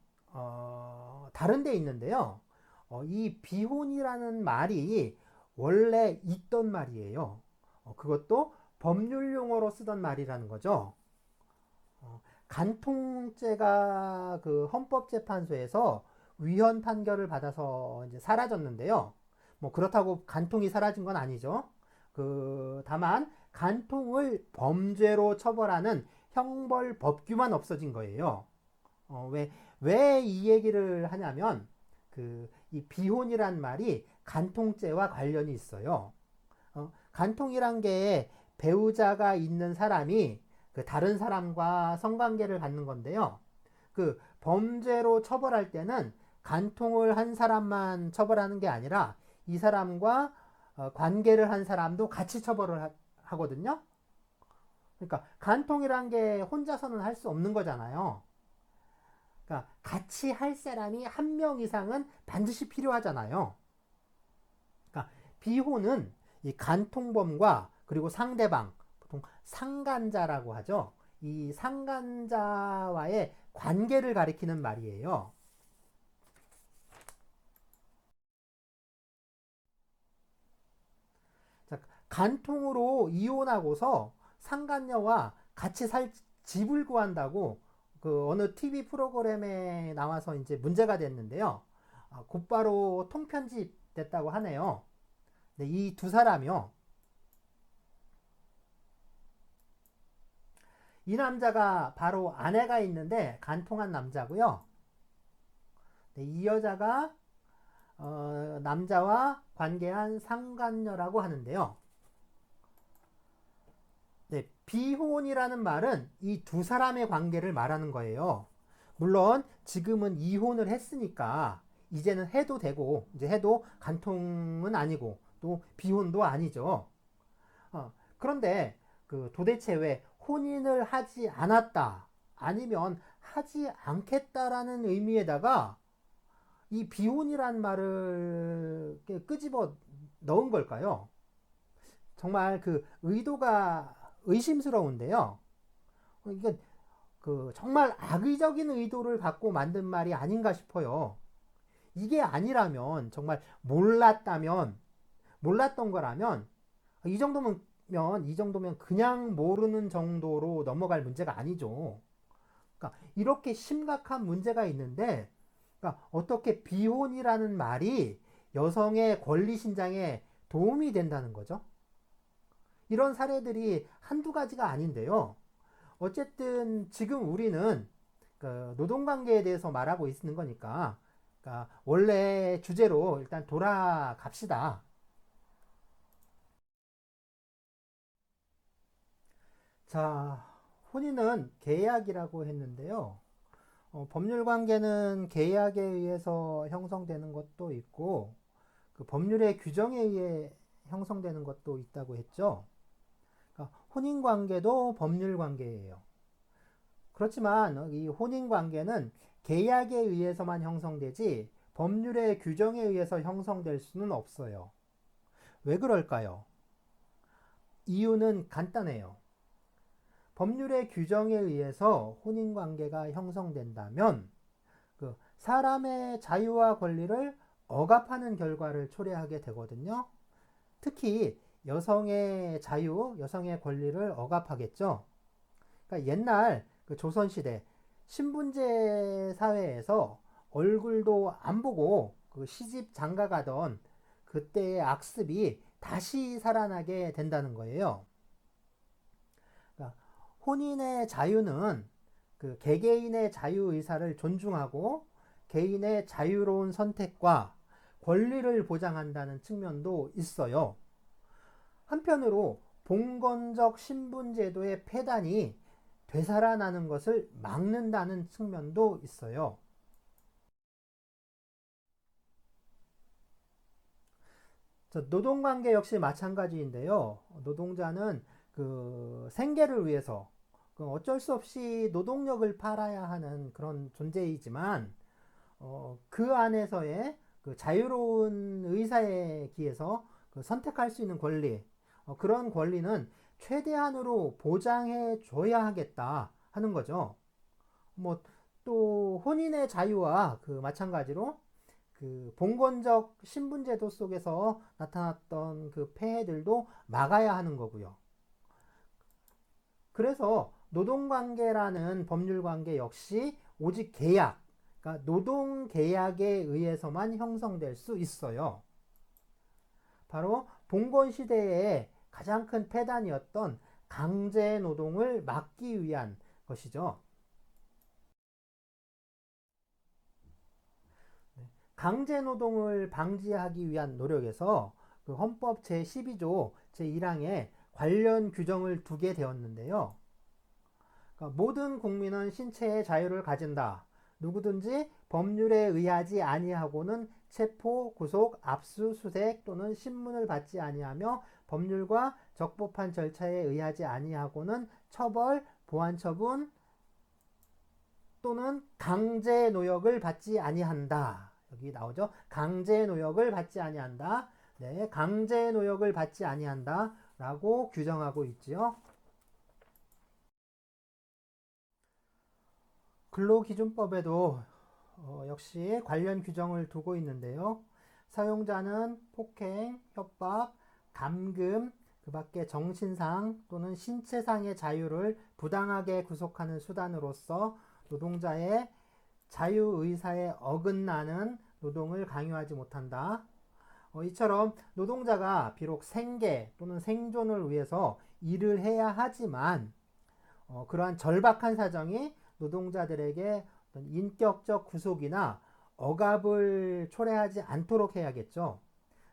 다른 데 있는데요. 이 비혼이라는 말이 원래 있던 말이에요. 그것도 법률 용어로 쓰던 말이라는 거죠. 간통죄가 그 헌법재판소에서 위헌 판결을 받아서 이제 사라졌는데요. 뭐 그렇다고 간통이 사라진 건 아니죠. 다만 간통을 범죄로 처벌하는 형벌 법규만 없어진 거예요. 왜 이 얘기를 하냐면 이 비혼이란 말이 간통죄와 관련이 있어요. 간통이란 게 배우자가 있는 사람이 다른 사람과 성관계를 갖는 건데요. 범죄로 처벌할 때는 간통을 한 사람만 처벌하는 게 아니라 이 사람과 관계를 한 사람도 같이 처벌을 하거든요. 그러니까 간통이란 게 혼자서는 할 수 없는 거잖아요. 그러니까 같이 할 사람이 한 명 이상은 반드시 필요하잖아요. 그러니까 비호는 이 간통범과 그리고 상대방, 보통 상간자라고 하죠. 이 상간자와의 관계를 가리키는 말이에요. 자, 간통으로 이혼하고서 상간녀와 같이 살 집을 구한다고 어느 TV 프로그램에 나와서 이제 문제가 됐는데요. 곧바로 통편집 됐다고 하네요. 네, 이 두 사람이요. 이 남자가 바로 아내가 있는데 간통한 남자고요. 네, 이 여자가 남자와 관계한 상간녀라고 하는데요. 네, 비혼이라는 말은 이 두 사람의 관계를 말하는 거예요. 물론 지금은 이혼을 했으니까 이제는 해도 되고 이제 해도 간통은 아니고 또 비혼도 아니죠. 그런데 도대체 왜 혼인을 하지 않았다 아니면 하지 않겠다라는 의미에다가 이 비혼이란 말을 끄집어 넣은 걸까요? 정말 의도가 의심스러운데요. 이게 정말 악의적인 의도를 갖고 만든 말이 아닌가 싶어요. 이게 아니라면 정말 몰랐던 거라면 이 정도면 그냥 모르는 정도로 넘어갈 문제가 아니죠. 그러니까 이렇게 심각한 문제가 있는데 그러니까 어떻게 비혼이라는 말이 여성의 권리 신장에 도움이 된다는 거죠. 이런 사례들이 한두 가지가 아닌데요. 어쨌든 지금 우리는 그 노동관계에 대해서 말하고 있는 거니까, 그러니까 원래 주제로 일단 돌아갑시다. 자, 혼인은 계약이라고 했는데요. 법률 관계는 계약에 의해서 형성되는 것도 있고, 그 법률의 규정에 의해 형성되는 것도 있다고 했죠. 그러니까 혼인 관계도 법률 관계예요. 그렇지만 이 혼인 관계는 계약에 의해서만 형성되지 법률의 규정에 의해서 형성될 수는 없어요. 왜 그럴까요? 이유는 간단해요. 법률의 규정에 의해서 혼인 관계가 형성된다면 그 사람의 자유와 권리를 억압하는 결과를 초래하게 되거든요. 특히 여성의 자유, 여성의 권리를 억압하겠죠. 그러니까 옛날 그 조선시대 신분제 사회에서 얼굴도 안 보고 그 시집 장가 가던 그때의 악습이 다시 살아나게 된다는 거예요. 그러니까 혼인의 자유는 그 개개인의 자유의사를 존중하고 개인의 자유로운 선택과 권리를 보장한다는 측면도 있어요. 한편으로 봉건적 신분제도의 폐단이 되살아나는 것을 막는다는 측면도 있어요. 노동관계 역시 마찬가지인데요. 노동자는 그 생계를 위해서 그 어쩔 수 없이 노동력을 팔아야 하는 그런 존재이지만 그 안에서의 그 자유로운 의사에 기해서 그 선택할 수 있는 권리, 그런 권리는 최대한으로 보장해 줘야 하겠다 하는 거죠. 뭐 또 혼인의 자유와 그 마찬가지로 그 봉건적 신분제도 속에서 나타났던 그 폐해들도 막아야 하는 거고요. 그래서 노동관계라는 법률관계 역시 오직 계약, 그러니까 노동계약에 의해서만 형성될 수 있어요. 바로 봉건시대의 가장 큰 폐단이었던 강제노동을 막기 위한 것이죠. 강제노동을 방지하기 위한 노력에서 그 헌법 제12조 제1항에 관련 규정을 두게 되었는데요. 그러니까 모든 국민은 신체의 자유를 가진다. 누구든지 법률에 의하지 아니하고는 체포, 구속, 압수수색 또는 신문을 받지 아니하며 법률과 적법한 절차에 의하지 아니하고는 처벌, 보안처분 또는 강제노역을 받지 아니한다. 여기 나오죠. 강제노역을 받지 아니한다. 네, 강제노역을 받지 아니한다. 라고 규정하고 있지요. 근로기준법에도 역시 관련 규정을 두고 있는데요. 사용자는 폭행, 협박, 감금, 그 밖에 정신상 또는 신체상의 자유를 부당하게 구속하는 수단으로서 노동자의 자유의사에 어긋나는 노동을 강요하지 못한다. 이처럼 노동자가 비록 생계 또는 생존을 위해서 일을 해야 하지만 그러한 절박한 사정이 노동자들에게 어떤 인격적 구속이나 억압을 초래하지 않도록 해야겠죠.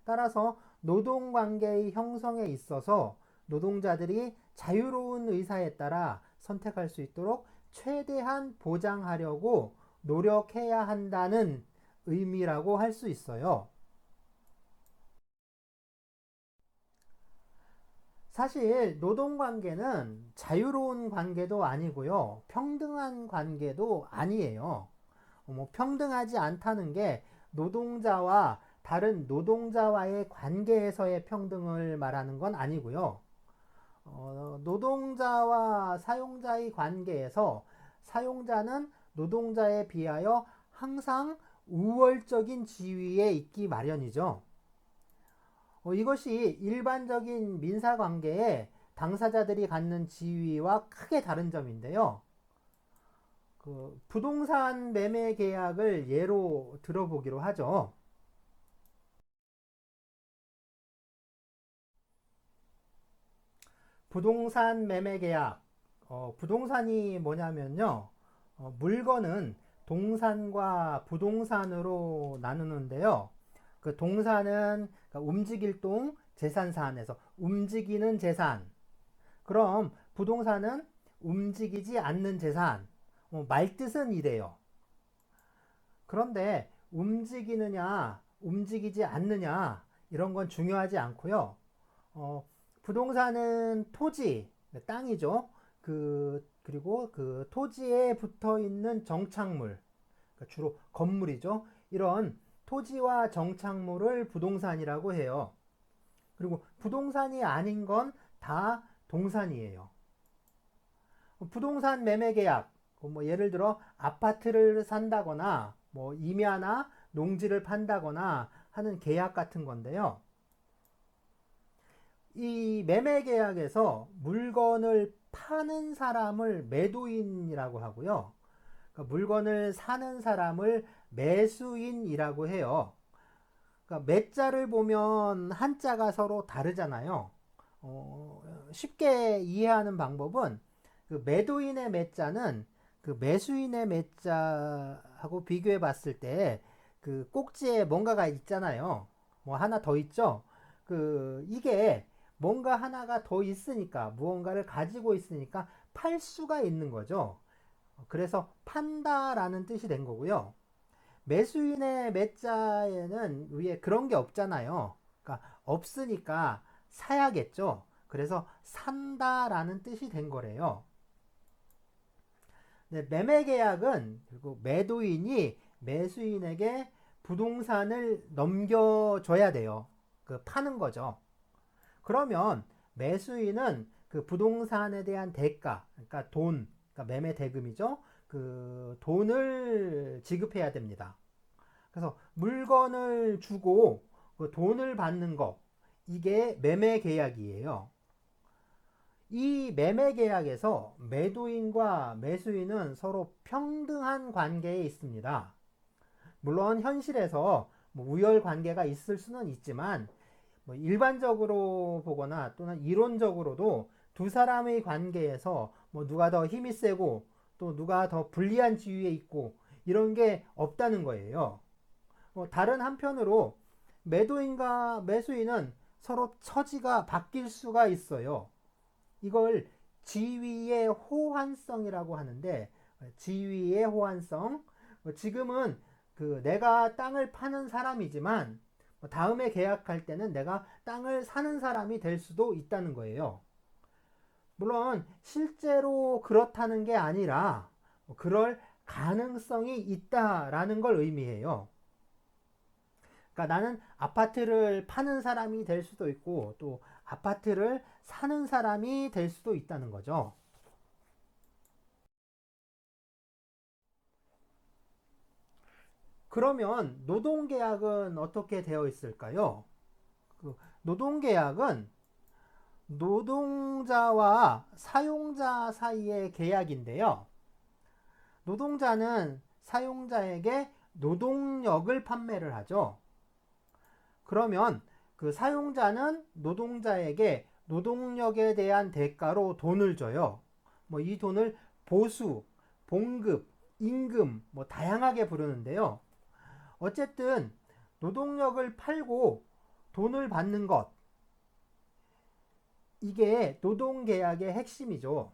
따라서 노동관계의 형성에 있어서 노동자들이 자유로운 의사에 따라 선택할 수 있도록 최대한 보장하려고 노력해야 한다는 의미라고 할 수 있어요. 사실 노동관계는 자유로운 관계도 아니고요. 평등한 관계도 아니에요. 뭐 평등하지 않다는 게 노동자와 다른 노동자와의 관계에서의 평등을 말하는 건 아니고요. 노동자와 사용자의 관계에서 사용자는 노동자에 비하여 항상 우월적인 지위에 있기 마련이죠. 이것이 일반적인 민사관계에 당사자들이 갖는 지위와 크게 다른 점인데요. 그 부동산 매매 계약을 예로 들어보기로 하죠. 부동산 매매 계약. 부동산이 뭐냐면요. 물건은 동산과 부동산으로 나누는데요. 그 동산은 그러니까 움직일 동, 재산사안에서 움직이는 재산. 그럼 부동산은 움직이지 않는 재산. 말뜻은 이래요. 그런데 움직이느냐, 움직이지 않느냐, 이런 건 중요하지 않고요. 부동산은 토지, 땅이죠. 그리고 그 토지에 붙어 있는 정착물, 그러니까 주로 건물이죠. 이런 토지와 정착물을 부동산이라고 해요. 그리고 부동산이 아닌 건 다 동산이에요. 부동산 매매 계약, 뭐 예를 들어 아파트를 산다거나 뭐 임야나 농지를 판다거나 하는 계약 같은 건데요. 이 매매 계약에서 물건을 파는 사람을 매도인이라고 하고요. 그러니까 물건을 사는 사람을 매수인이라고 해요. 그러니까 매자를 보면 한자가 서로 다르잖아요. 쉽게 이해하는 방법은 그 매도인의 매자는 그 매수인의 매자하고 비교해 봤을 때 그 꼭지에 뭔가가 있잖아요. 뭐 하나 더 있죠. 이게 뭔가 하나가 더 있으니까 무언가를 가지고 있으니까 팔 수가 있는 거죠. 그래서 판다라는 뜻이 된 거고요. 매수인의 매자에는 위에 그런 게 없잖아요. 그러니까 없으니까 사야겠죠. 그래서 산다라는 뜻이 된 거래요. 네, 매매 계약은 그리고 매도인이 매수인에게 부동산을 넘겨줘야 돼요. 파는 거죠. 그러면 매수인은 그 부동산에 대한 대가, 그러니까 돈, 그러니까 매매 대금이죠. 그 돈을 지급해야 됩니다. 그래서 물건을 주고 그 돈을 받는 거, 이게 매매 계약이에요. 이 매매 계약에서 매도인과 매수인은 서로 평등한 관계에 있습니다. 물론 현실에서 뭐 우열 관계가 있을 수는 있지만 뭐 일반적으로 보거나 또는 이론적으로도 두 사람의 관계에서 뭐 누가 더 힘이 세고 또 누가 더 불리한 지위에 있고 이런 게 없다는 거예요. 다른 한편으로 매도인과 매수인은 서로 처지가 바뀔 수가 있어요. 이걸 지위의 호환성이라고 하는데, 지위의 호환성. 지금은 내가 땅을 파는 사람이지만 다음에 계약할 때는 내가 땅을 사는 사람이 될 수도 있다는 거예요. 물론 실제로 그렇다는 게 아니라 그럴 가능성이 있다라는 걸 의미해요. 그러니까 나는 아파트를 파는 사람이 될 수도 있고 또 아파트를 사는 사람이 될 수도 있다는 거죠. 그러면 노동계약은 어떻게 되어 있을까요? 노동계약은 노동자와 사용자 사이의 계약인데요. 노동자는 사용자에게 노동력을 판매를 하죠. 그러면 그 사용자는 노동자에게 노동력에 대한 대가로 돈을 줘요. 뭐 이 돈을 보수, 봉급, 임금 뭐 다양하게 부르는데요. 어쨌든 노동력을 팔고 돈을 받는 것, 이게 노동계약의 핵심이죠.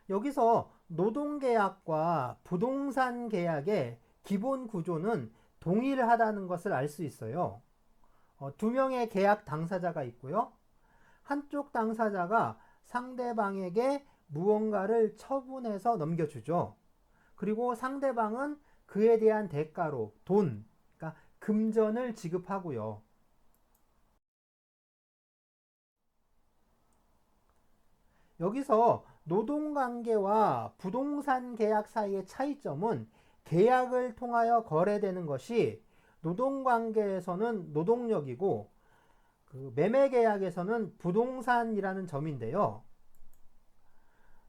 여기서 노동계약과 부동산 계약의 기본 구조는 동일하다는 것을 알 수 있어요. 두 명의 계약 당사자가 있고요. 한쪽 당사자가 상대방에게 무언가를 처분해서 넘겨주죠. 그리고 상대방은 그에 대한 대가로 돈, 그러니까 금전을 지급하고요. 여기서 노동관계와 부동산 계약 사이의 차이점은 계약을 통하여 거래되는 것이 노동관계에서는 노동력이고 매매계약에서는 부동산이라는 점인데요.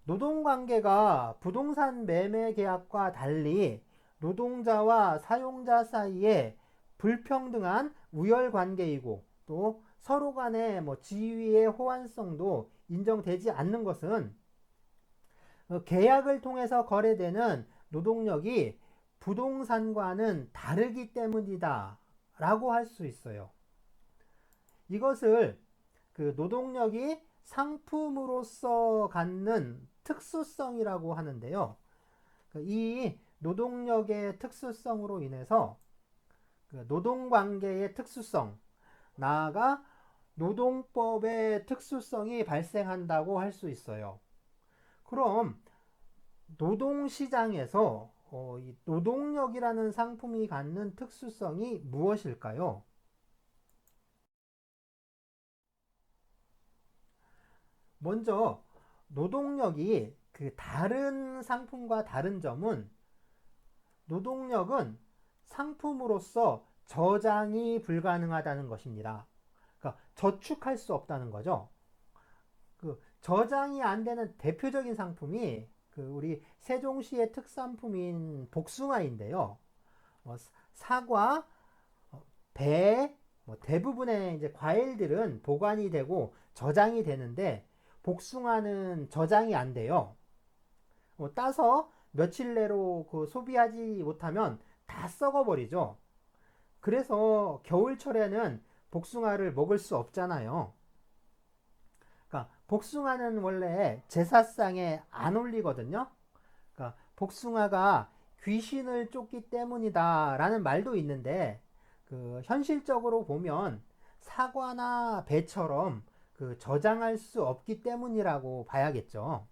노동관계가 부동산 매매계약과 달리 노동자와 사용자 사이에 불평등한 우열관계이고 또 서로 간의 뭐 지위의 호환성도 인정되지 않는 것은 계약을 통해서 거래되는 노동력이 부동산과는 다르기 때문이다 라고 할 수 있어요. 이것을 그 노동력이 상품으로서 갖는 특수성이라고 하는데요. 이 노동력의 특수성으로 인해서 노동관계의 특수성, 나아가 노동법의 특수성이 발생한다고 할 수 있어요. 그럼 노동시장에서 이 노동력이라는 상품이 갖는 특수성이 무엇일까요? 먼저 노동력이 그 다른 상품과 다른 점은 노동력은 상품으로서 저장이 불가능하다는 것입니다. 그러니까 저축할 수 없다는 거죠. 그 저장이 안 되는 대표적인 상품이 그 우리 세종시의 특산품인 복숭아인데요. 사과, 배, 대부분의 이제 과일들은 보관이 되고 저장이 되는데 복숭아는 저장이 안 돼요. 따서 며칠 내로 그 소비하지 못하면 다 썩어버리죠. 그래서 겨울철에는 복숭아를 먹을 수 없잖아요. 그러니까 복숭아는 원래 제사상에 안 올리거든요. 그러니까 복숭아가 귀신을 쫓기 때문이다라는 말도 있는데 그 현실적으로 보면 사과나 배처럼 그 저장할 수 없기 때문이라고 봐야겠죠.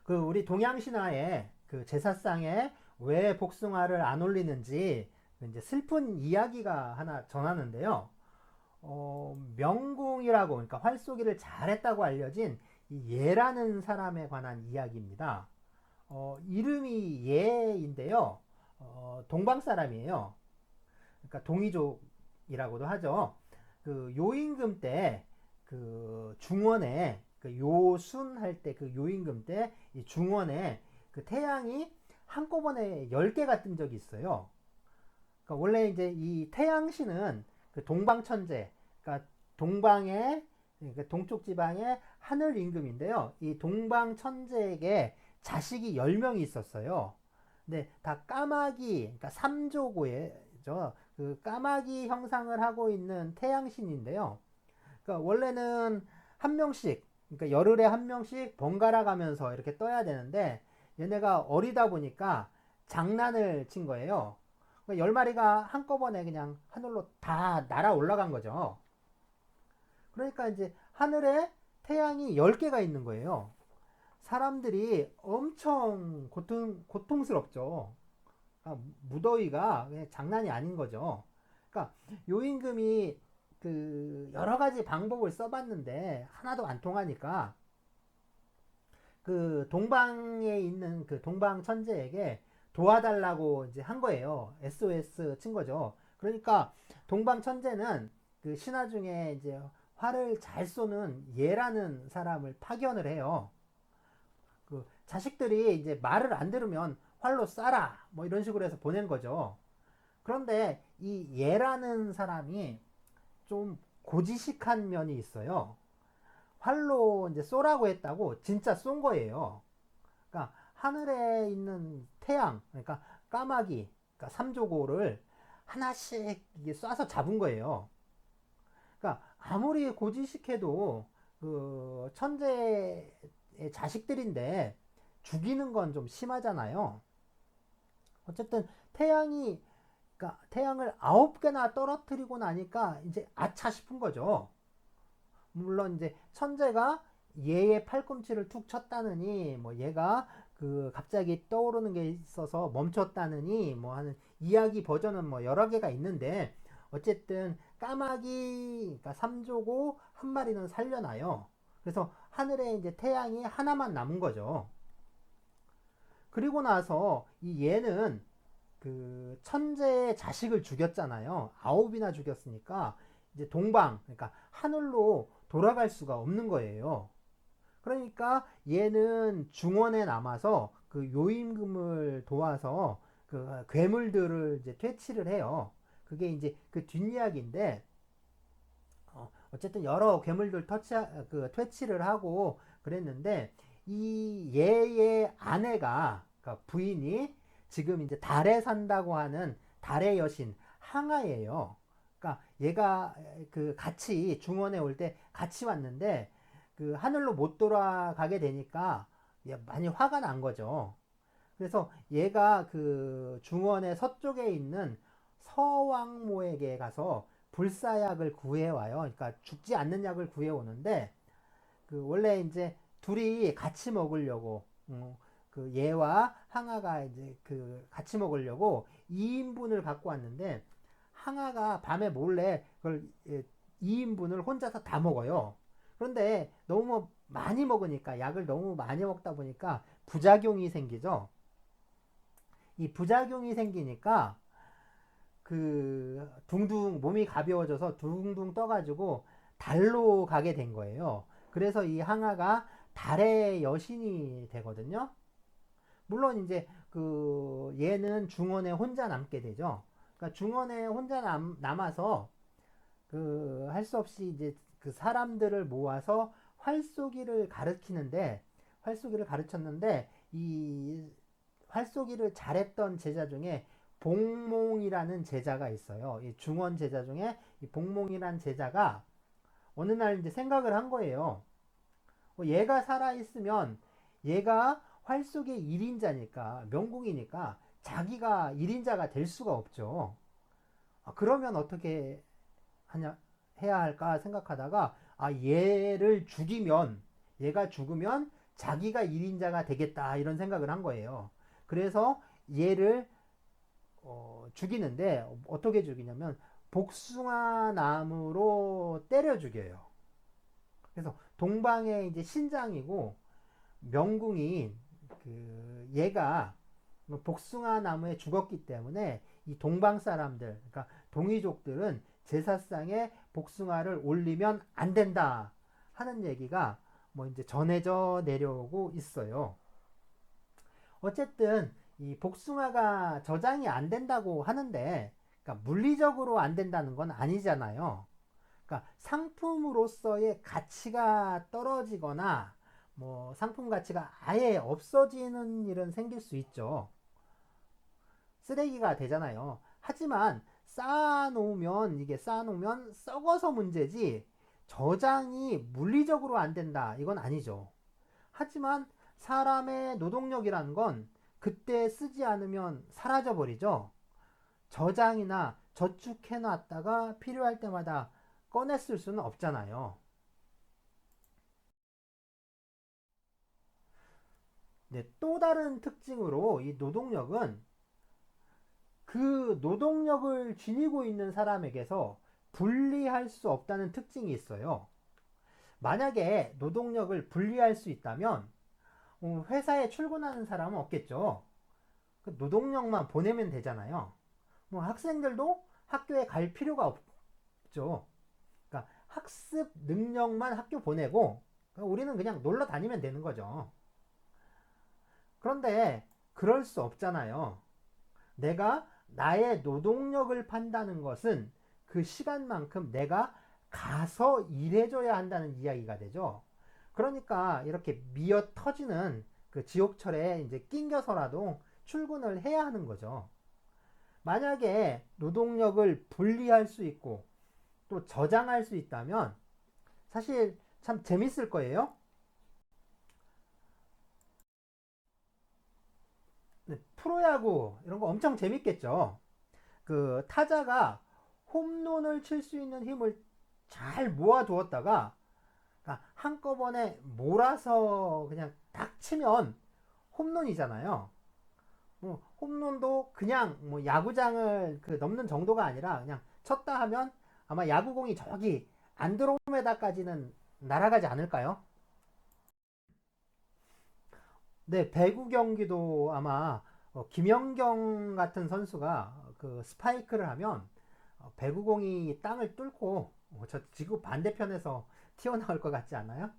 그 우리 동양신화에 그 제사상에 왜 복숭아를 안 올리는지 이제 슬픈 이야기가 하나 전하는데요. 명궁이라고, 그러니까 활쏘기를 잘했다고 알려진 이 예라는 사람에 관한 이야기입니다. 이름이 예인데요. 동방 사람이에요. 그러니까 동이족이라고도 하죠. 그 요임금 때 그 중원에 그 요순 할 때 그 요임금 때 이 중원에 그 태양이 한꺼번에 10개가 뜬 적이 있어요. 그러니까 원래 이제 이 태양신은 그 동방천재, 그러니까 동방의 그러니까 동쪽 지방의 하늘 임금인데요. 이 동방천재에게 자식이 10명이 있었어요. 근데 다 까마귀, 그러니까 삼조고예죠. 그 까마귀 형상을 하고 있는 태양신인데요. 그러니까 원래는 한 명씩, 그러니까 열흘에 한 명씩 번갈아 가면서 이렇게 떠야 되는데 얘네가 어리다 보니까 장난을 친 거예요. 10마리가 한꺼번에 그냥 하늘로 다 날아 올라간 거죠. 그러니까 이제 하늘에 태양이 10개가 있는 거예요. 사람들이 엄청 고통스럽죠. 무더위가 그냥 장난이 아닌 거죠. 그러니까 요임금이 그 여러 가지 방법을 써봤는데 하나도 안 통하니까 그 동방에 있는 그 동방 천재에게 도와달라고 이제 한 거예요. SOS 친 거죠. 그러니까 동방 천재는 그 신하 중에 이제 활을 잘 쏘는 예라는 사람을 파견을 해요. 그 자식들이 이제 말을 안 들으면 활로 쏴라 뭐 이런 식으로 해서 보낸 거죠. 그런데 이 예라는 사람이 좀 고지식한 면이 있어요. 활로 이제 쏘라고 했다고 진짜 쏜 거예요. 그러니까 하늘에 있는 태양, 그러니까 까마귀, 그러니까 삼조고를 하나씩 이게 쏴서 잡은 거예요. 그러니까 아무리 고지식해도 그 천재의 자식들인데 죽이는 건 좀 심하잖아요. 어쨌든 태양이 그러니까 태양을 9개나 떨어뜨리고 나니까 이제 아차 싶은 거죠. 물론 이제 천재가 얘의 팔꿈치를 툭 쳤다느니 뭐 얘가 그 갑자기 떠오르는 게 있어서 멈췄다느니 뭐 하는 이야기 버전은 뭐 여러 개가 있는데 어쨌든 까마귀 그러니까 삼조고 한 마리는 살려놔요. 그래서 하늘에 이제 태양이 하나만 남은 거죠. 그리고 나서 이 얘는 그 천재의 자식을 죽였잖아요. 9이나 죽였으니까 이제 동방 그러니까 하늘로 돌아갈 수가 없는 거예요. 그러니까 얘는 중원에 남아서 그 요임금을 도와서 그 괴물들을 이제 퇴치를 해요. 그게 이제 그 뒷이야기인데 어쨌든 여러 괴물들 퇴치를 하고 그랬는데 이 얘의 아내가 그러니까 부인이 지금 이제 달에 산다고 하는 달의 여신 항아예요. 그러니까 얘가 그 같이 중원에 올 때 같이 왔는데 그 하늘로 못 돌아가게 되니까 많이 화가 난 거죠. 그래서 얘가 그 중원의 서쪽에 있는 서왕모에게 가서 불사약을 구해와요. 그러니까 죽지 않는 약을 구해오는데 그 원래 이제 둘이 같이 먹으려고 그 얘와 항아가 이제 그 같이 먹으려고 2인분을 갖고 왔는데 항아가 밤에 몰래 그걸 2인분을 혼자서 다 먹어요. 그런데 너무 많이 먹으니까 약을 너무 많이 먹다 보니까 부작용이 생기죠. 이 부작용이 생기니까 그 둥둥 몸이 가벼워져서 둥둥 떠가지고 달로 가게 된 거예요. 그래서 이 항아가 달의 여신이 되거든요. 물론 이제 그 얘는 중원에 혼자 남게 되죠. 그러니까 중원에 혼자 남아서 그 할 수 없이 이제 그 사람들을 모아서 활쏘기를 가르치는데 활쏘기를 가르쳤는데 이 활쏘기를 잘했던 제자 중에 복몽이라는 제자가 있어요. 이 중원 제자 중에 이 복몽이라는 제자가 어느 날 이제 생각을 한 거예요. 얘가 살아있으면 얘가 활쏘기 1인자니까 명궁이니까 자기가 1인자가 될 수가 없죠. 그러면 어떻게 하냐 해야 할까 생각하다가 얘를 죽이면 얘가 죽으면 자기가 1인자가 되겠다 이런 생각을 한 거예요. 그래서 얘를 죽이는데 어떻게 죽이냐면 복숭아 나무로 때려 죽여요. 그래서 동방의 이제 신장이고 명궁인 그 얘가 복숭아 나무에 죽었기 때문에 이 동방 사람들, 그러니까 동이족들은 제사상에 복숭아를 올리면 안 된다 하는 얘기가 뭐 이제 전해져 내려오고 있어요. 어쨌든 이 복숭아가 저장이 안 된다고 하는데, 그러니까 물리적으로 안 된다는 건 아니잖아요. 그러니까 상품으로서의 가치가 떨어지거나 뭐 상품 가치가 아예 없어지는 일은 생길 수 있죠. 쓰레기가 되잖아요. 하지만 쌓아놓으면 이게 쌓아놓으면 썩어서 문제지 저장이 물리적으로 안 된다 이건 아니죠. 하지만 사람의 노동력이라는 건 그때 쓰지 않으면 사라져 버리죠. 저장이나 저축해 놨다가 필요할 때마다 꺼내 쓸 수는 없잖아요. 네, 또 다른 특징으로 이 노동력은 그 노동력을 지니고 있는 사람에게서 분리할 수 없다는 특징이 있어요. 만약에 노동력을 분리할 수 있다면 회사에 출근하는 사람은 없겠죠. 그 노동력만 보내면 되잖아요. 뭐 학생들도 학교에 갈 필요가 없죠. 그러니까 학습 능력만 학교 보내고 우리는 그냥 놀러 다니면 되는 거죠. 그런데 그럴 수 없잖아요. 내가 나의 노동력을 판다는 것은 그 시간만큼 내가 가서 일해줘야 한다는 이야기가 되죠. 그러니까 이렇게 미어 터지는 그 지옥철에 이제 낑겨서라도 출근을 해야 하는 거죠. 만약에 노동력을 분리할 수 있고 또 저장할 수 있다면 사실 참 재밌을 거예요. 네, 프로야구 이런 거 엄청 재밌겠죠. 그 타자가 홈런을 칠 수 있는 힘을 잘 모아두었다가 그러니까 한꺼번에 몰아서 그냥 딱 치면 홈런이잖아요. 홈런도 그냥 뭐 야구장을 그 넘는 정도가 아니라 그냥 쳤다 하면 아마 야구공이 저기 안드로메다까지는 날아가지 않을까요? 네, 배구 경기도 아마 김연경 같은 선수가 그 스파이크를 하면 배구공이 땅을 뚫고 저 지구 반대편에서 튀어나올 것 같지 않아요?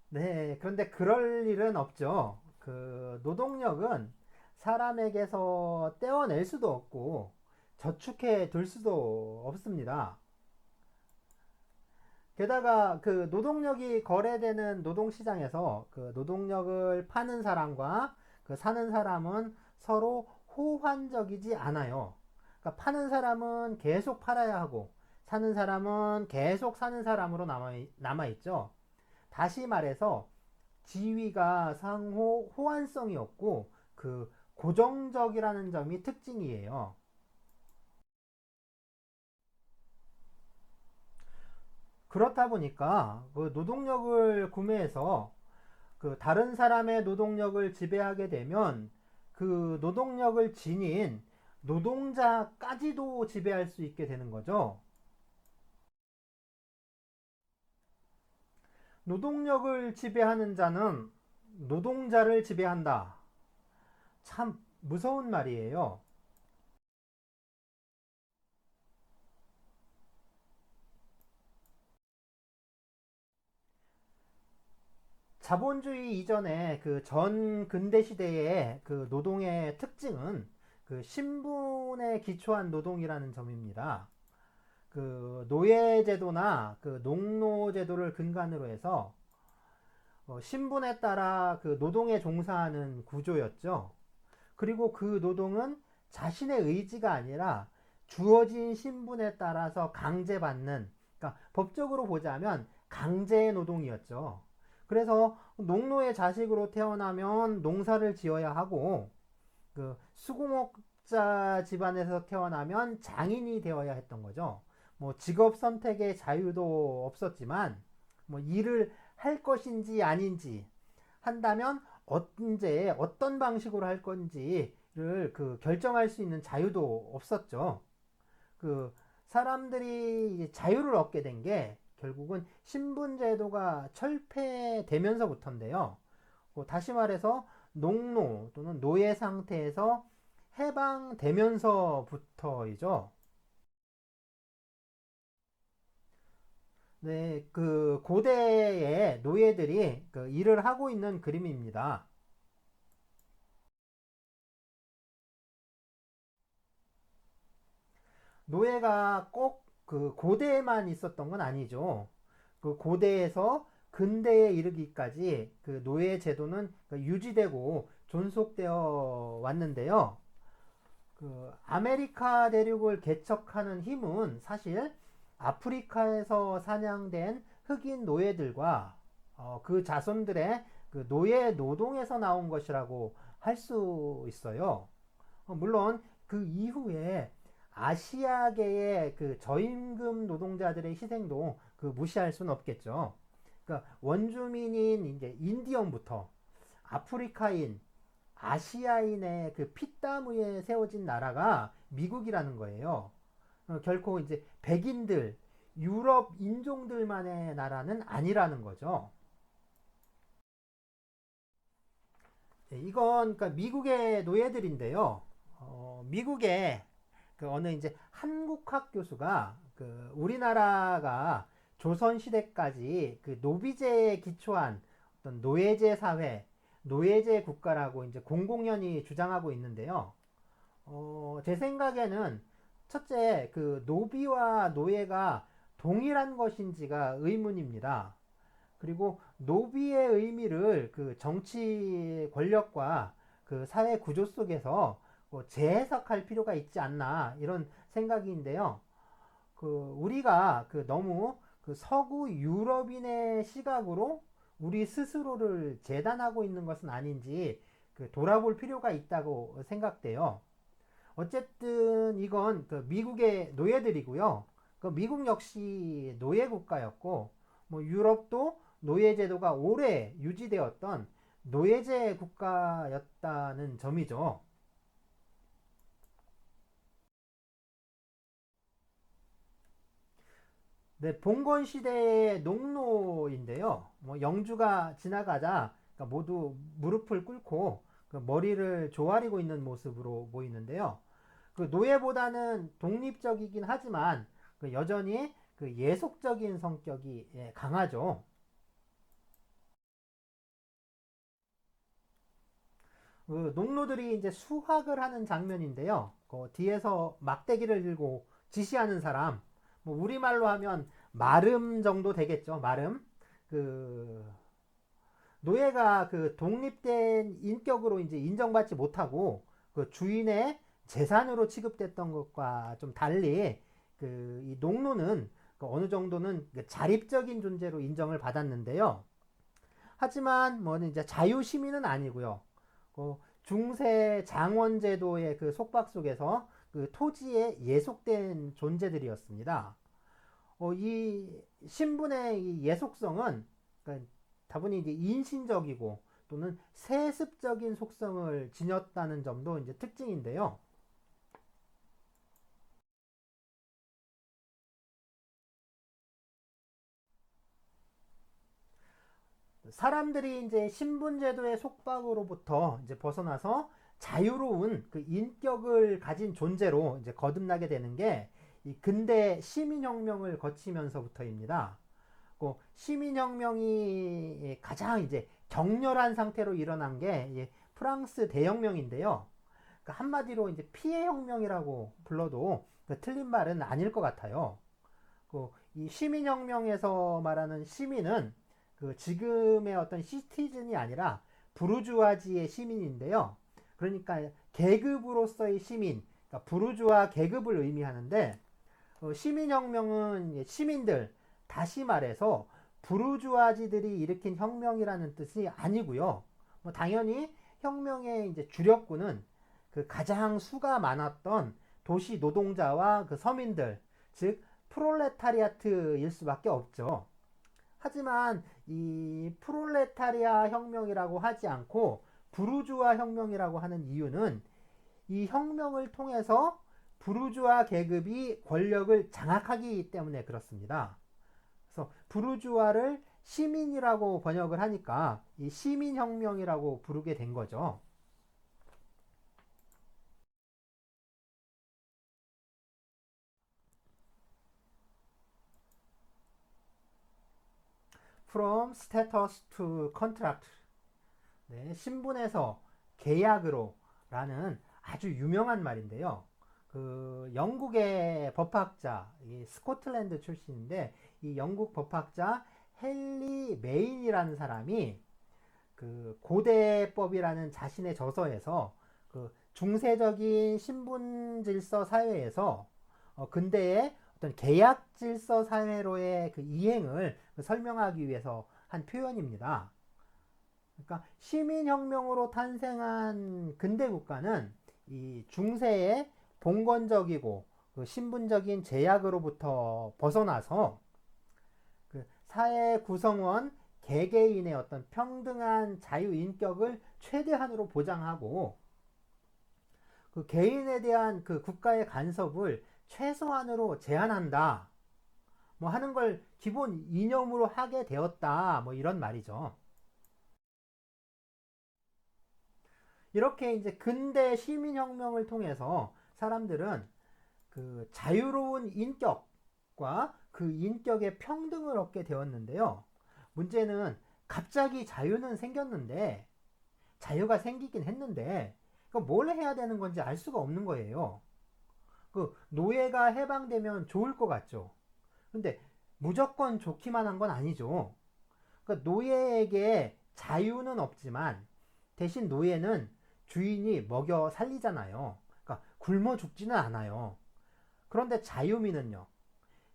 네, 그런데 그럴 일은 없죠. 그 노동력은 사람에게서 떼어낼 수도 없고 저축해 둘 수도 없습니다. 게다가 그 노동력이 거래되는 노동시장에서 그 노동력을 파는 사람과 그 사는 사람은 서로 호환적이지 않아요. 그러니까 파는 사람은 계속 팔아야 하고 사는 사람은 계속 사는 사람으로 남아있죠. 다시 말해서 지위가 상호 호환성이 없고 그 고정적이라는 점이 특징이에요. 그렇다 보니까 그 노동력을 구매해서 그 다른 사람의 노동력을 지배하게 되면 그 노동력을 지닌 노동자까지도 지배할 수 있게 되는 거죠. 노동력을 지배하는 자는 노동자를 지배한다. 참 무서운 말이에요. 자본주의 이전에 그 전 근대 시대의 그 노동의 특징은 그 신분에 기초한 노동이라는 점입니다. 그 노예제도나 그 농노제도를 근간으로 해서 신분에 따라 그 노동에 종사하는 구조였죠. 그리고 그 노동은 자신의 의지가 아니라 주어진 신분에 따라서 강제받는, 그러니까 법적으로 보자면 강제 노동이었죠. 그래서 농노의 자식으로 태어나면 농사를 지어야 하고 그 수공업자 집안에서 태어나면 장인이 되어야 했던 거죠. 뭐 직업 선택의 자유도 없었지만 뭐 일을 할 것인지 아닌지 한다면 언제 어떤 방식으로 할 건지를 그 결정할 수 있는 자유도 없었죠. 그 사람들이 자유를 얻게 된 게 결국은 신분제도가 철폐되면서부터인데요. 다시 말해서 농노 또는 노예 상태에서 해방되면서부터이죠. 네, 그 고대의 노예들이 그 일을 하고 있는 그림입니다. 노예가 꼭 그 고대에만 있었던 건 아니죠. 그 고대에서 근대에 이르기까지 그 노예 제도는 유지되고 존속되어 왔는데요. 그 아메리카 대륙을 개척하는 힘은 사실 아프리카에서 사냥된 흑인 노예들과 그 자손들의 그 노예 노동에서 나온 것이라고 할 수 있어요. 물론 그 이후에 아시아계의 그 저임금 노동자들의 희생도 그 무시할 수는 없겠죠. 그러니까 원주민인 이제 인디언부터 아프리카인, 아시아인의 그 피땀 위에 세워진 나라가 미국이라는 거예요. 결코 이제 백인들, 유럽 인종들만의 나라는 아니라는 거죠. 네, 이건 그러니까 미국의 노예들인데요. 미국의 그 어느 이제 한국학 교수가 그 우리나라가 조선 시대까지 그 노비제에 기초한 어떤 노예제 사회, 노예제 국가라고 이제 공공연히 주장하고 있는데요. 제 생각에는 첫째 그 노비와 노예가 동일한 것인지가 의문입니다. 그리고 노비의 의미를 그 정치 권력과 그 사회 구조 속에서 재해석할 필요가 있지 않나 이런 생각인데요. 그 우리가 그 너무 그 서구 유럽인의 시각으로 우리 스스로를 재단하고 있는 것은 아닌지 그 돌아볼 필요가 있다고 생각돼요. 어쨌든 이건 그 미국의 노예들이고요. 그 미국 역시 노예 국가였고, 뭐 유럽도 노예 제도가 오래 유지되었던 노예제 국가였다는 점이죠. 네, 봉건 시대의 농노인데요. 뭐 영주가 지나가자 그러니까 모두 무릎을 꿇고 그 머리를 조아리고 있는 모습으로 보이는데요. 그 노예보다는 독립적이긴 하지만 그 여전히 그 예속적인 성격이 강하죠. 그 농노들이 이제 수확을 하는 장면인데요. 그 뒤에서 막대기를 들고 지시하는 사람, 뭐 우리말로 하면 마름 정도 되겠죠. 마름. 그 노예가 그 독립된 인격으로 이제 인정받지 못하고 그 주인의 재산으로 취급됐던 것과 좀 달리 그 이 농노는 그 어느 정도는 그 자립적인 존재로 인정을 받았는데요. 하지만 뭐 이제 자유 시민은 아니고요. 중세 장원 제도의 그 속박 속에서 그 토지에 예속된 존재들이었습니다. 이 신분의 이 예속성은 그러니까 다분히 이제 인신적이고 또는 세습적인 속성을 지녔다는 점도 이제 특징인데요. 사람들이 이제 신분제도의 속박으로부터 이제 벗어나서 자유로운 그 인격을 가진 존재로 이제 거듭나게 되는 게 이 근대 시민혁명을 거치면서부터입니다. 시민혁명이 가장 이제 격렬한 상태로 일어난 게 프랑스 대혁명인데요. 그러니까 한마디로 이제 피해혁명이라고 불러도 틀린 말은 아닐 것 같아요. 이 시민혁명에서 말하는 시민은 그 지금의 어떤 시티즌이 아니라 부르주아지의 시민인데요. 그러니까 계급으로서의 시민, 그러니까 부르주아 계급을 의미하는데 시민혁명은 시민들, 다시 말해서 부르주아지들이 일으킨 혁명이라는 뜻이 아니고요. 뭐 당연히 혁명의 이제 주력군은 그 가장 수가 많았던 도시 노동자와 그 서민들, 즉 프롤레타리아트일 수밖에 없죠. 하지만 이 프롤레타리아 혁명이라고 하지 않고 부르주아 혁명이라고 하는 이유는 이 혁명을 통해서 부르주아 계급이 권력을 장악하기 때문에 그렇습니다. 그래서 부르주아를 시민이라고 번역을 하니까 이 시민혁명이라고 부르게 된 거죠. From status to contract. 네, 신분에서 계약으로 라는 아주 유명한 말인데요. 그 영국의 법학자, 이 스코틀랜드 출신인데 이 영국 법학자 헨리 메인이라는 사람이 그 고대법이라는 자신의 저서에서 그 중세적인 신분 질서 사회에서 근대의 어떤 계약 질서 사회로의 그 이행을 설명하기 위해서 한 표현입니다. 그러니까 시민혁명으로 탄생한 근대 국가는 이 중세의 봉건적이고 그 신분적인 제약으로부터 벗어나서 그 사회 구성원 개개인의 어떤 평등한 자유 인격을 최대한으로 보장하고 그 개인에 대한 그 국가의 간섭을 최소한으로 제한한다. 뭐 하는 걸 기본 이념으로 하게 되었다. 뭐 이런 말이죠. 이렇게 이제 근대 시민혁명을 통해서 사람들은 그 자유로운 인격과 그 인격의 평등을 얻게 되었는데요. 문제는 갑자기 자유는 생겼는데, 자유가 생기긴 했는데, 뭘 해야 되는 건지 알 수가 없는 거예요. 그 노예가 해방되면 좋을 것 같죠. 근데 무조건 좋기만 한 건 아니죠. 그러니까 노예에게 자유는 없지만 대신 노예는 주인이 먹여 살리잖아요. 그러니까 굶어 죽지는 않아요. 그런데 자유민은요.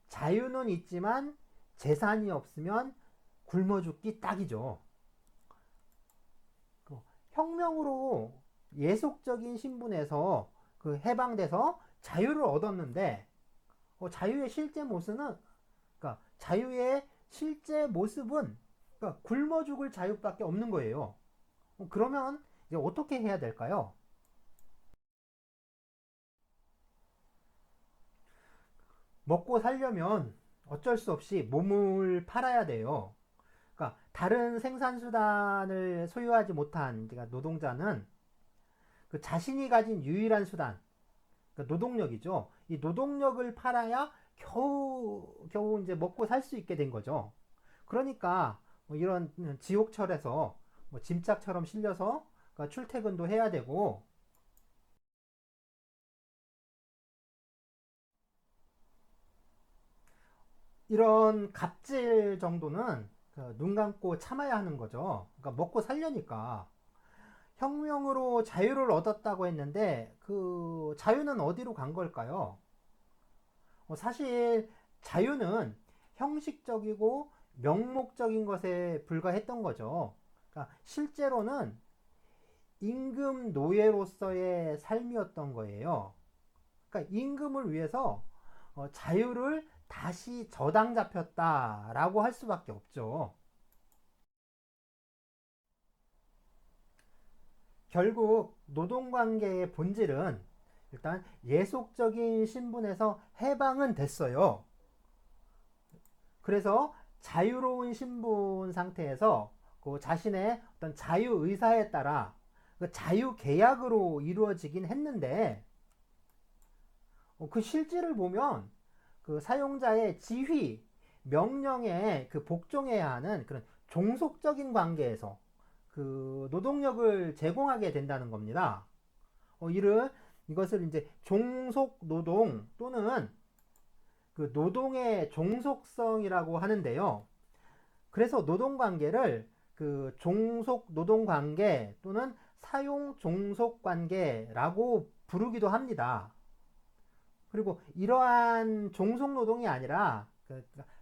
자유는 있지만 재산이 없으면 굶어 죽기 딱이죠. 혁명으로 예속적인 신분에서 그 해방돼서 자유를 얻었는데 자유의 실제 모습은 그러니까 자유의 실제 모습은 그러니까 굶어 죽을 자유밖에 없는 거예요. 그러면 이제 어떻게 해야 될까요? 먹고 살려면 어쩔 수 없이 몸을 팔아야 돼요. 그러니까 다른 생산수단을 소유하지 못한 그러니까 노동자는 그 자신이 가진 유일한 수단, 그러니까 노동력이죠. 이 노동력을 팔아야 겨우 이제 먹고 살 수 있게 된 거죠. 그러니까 뭐 이런 지옥철에서 뭐 짐짝처럼 실려서 그러니까 출퇴근도 해야 되고, 이런 갑질 정도는 그눈 감고 참아야 하는 거죠. 그러니까 먹고 살려니까. 혁명으로 자유를 얻었다고 했는데 그 자유는 어디로 간 걸까요? 사실 자유는 형식적이고 명목적인 것에 불과했던 거죠. 그러니까 실제로는 임금 노예로서의 삶이었던 거예요. 그러니까 임금을 위해서 자유를 다시 저당 잡혔다라고 할 수밖에 없죠. 결국 노동관계의 본질은 일단 예속적인 신분에서 해방은 됐어요. 그래서 자유로운 신분 상태에서 그 자신의 어떤 자유 의사에 따라 그 자유 계약으로 이루어지긴 했는데 그 실질을 보면 그 사용자의 지휘, 명령에 그 복종해야 하는 그런 종속적인 관계에서 그 노동력을 제공하게 된다는 겁니다. 이것을 이제 종속 노동 또는 그 노동의 종속성이라고 하는데요. 그래서 노동 관계를 그 종속 노동 관계 또는 사용 종속 관계라고 부르기도 합니다. 그리고 이러한 종속 노동이 아니라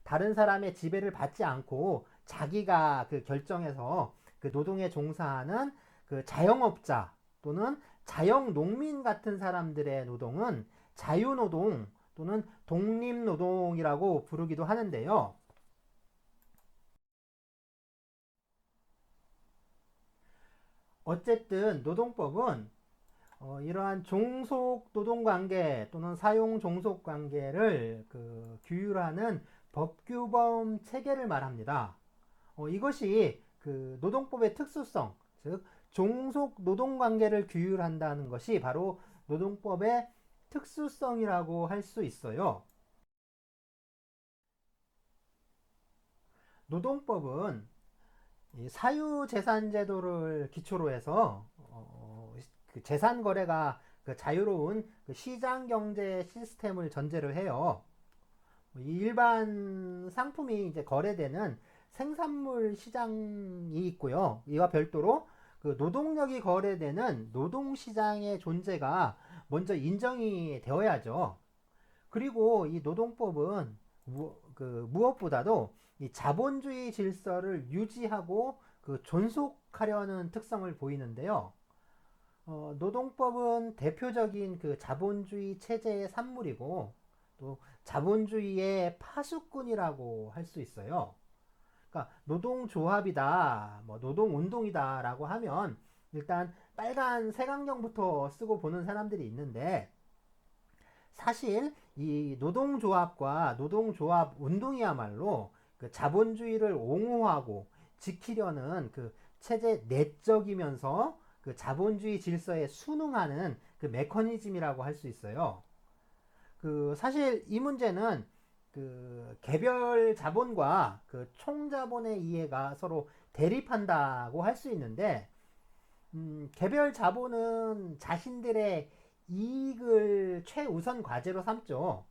다른 사람의 지배를 받지 않고 자기가 그 결정해서 그 노동에 종사하는 그 자영업자 또는 자영농민 같은 사람들의 노동은 자유노동 또는 독립노동이라고 부르기도 하는데요. 어쨌든 노동법은 이러한 종속 노동관계 또는 사용 종속 관계를 그 규율하는 법규범 체계를 말합니다. 이것이 그 노동법의 특수성, 즉 종속 노동관계를 규율한다는 것이 바로 노동법의 특수성이라고 할 수 있어요. 노동법은 사유재산제도를 기초로 해서 그 재산 거래가 그 자유로운 그 시장 경제 시스템을 전제로 해요. 일반 상품이 이제 거래되는 생산물 시장이 있고요. 이와 별도로 그 노동력이 거래되는 노동시장의 존재가 먼저 인정이 되어야죠. 그리고 이 노동법은 무엇보다도 이 자본주의 질서를 유지하고 그 존속하려는 특성을 보이는데요. 노동법은 대표적인 그 자본주의 체제의 산물이고 또 자본주의의 파수꾼이라고 할 수 있어요. 그러니까 노동조합이다, 뭐 노동운동이다라고 하면 일단 빨간 색안경부터 쓰고 보는 사람들이 있는데 사실 이 노동조합과 노동조합 운동이야말로 그 자본주의를 옹호하고 지키려는 그 체제 내적이면서 그 자본주의 질서에 순응하는 그 메커니즘이라고 할 수 있어요. 그 사실 이 문제는 그 개별 자본과 그 총자본의 이해가 서로 대립한다고 할 수 있는데 개별 자본은 자신들의 이익을 최우선 과제로 삼죠.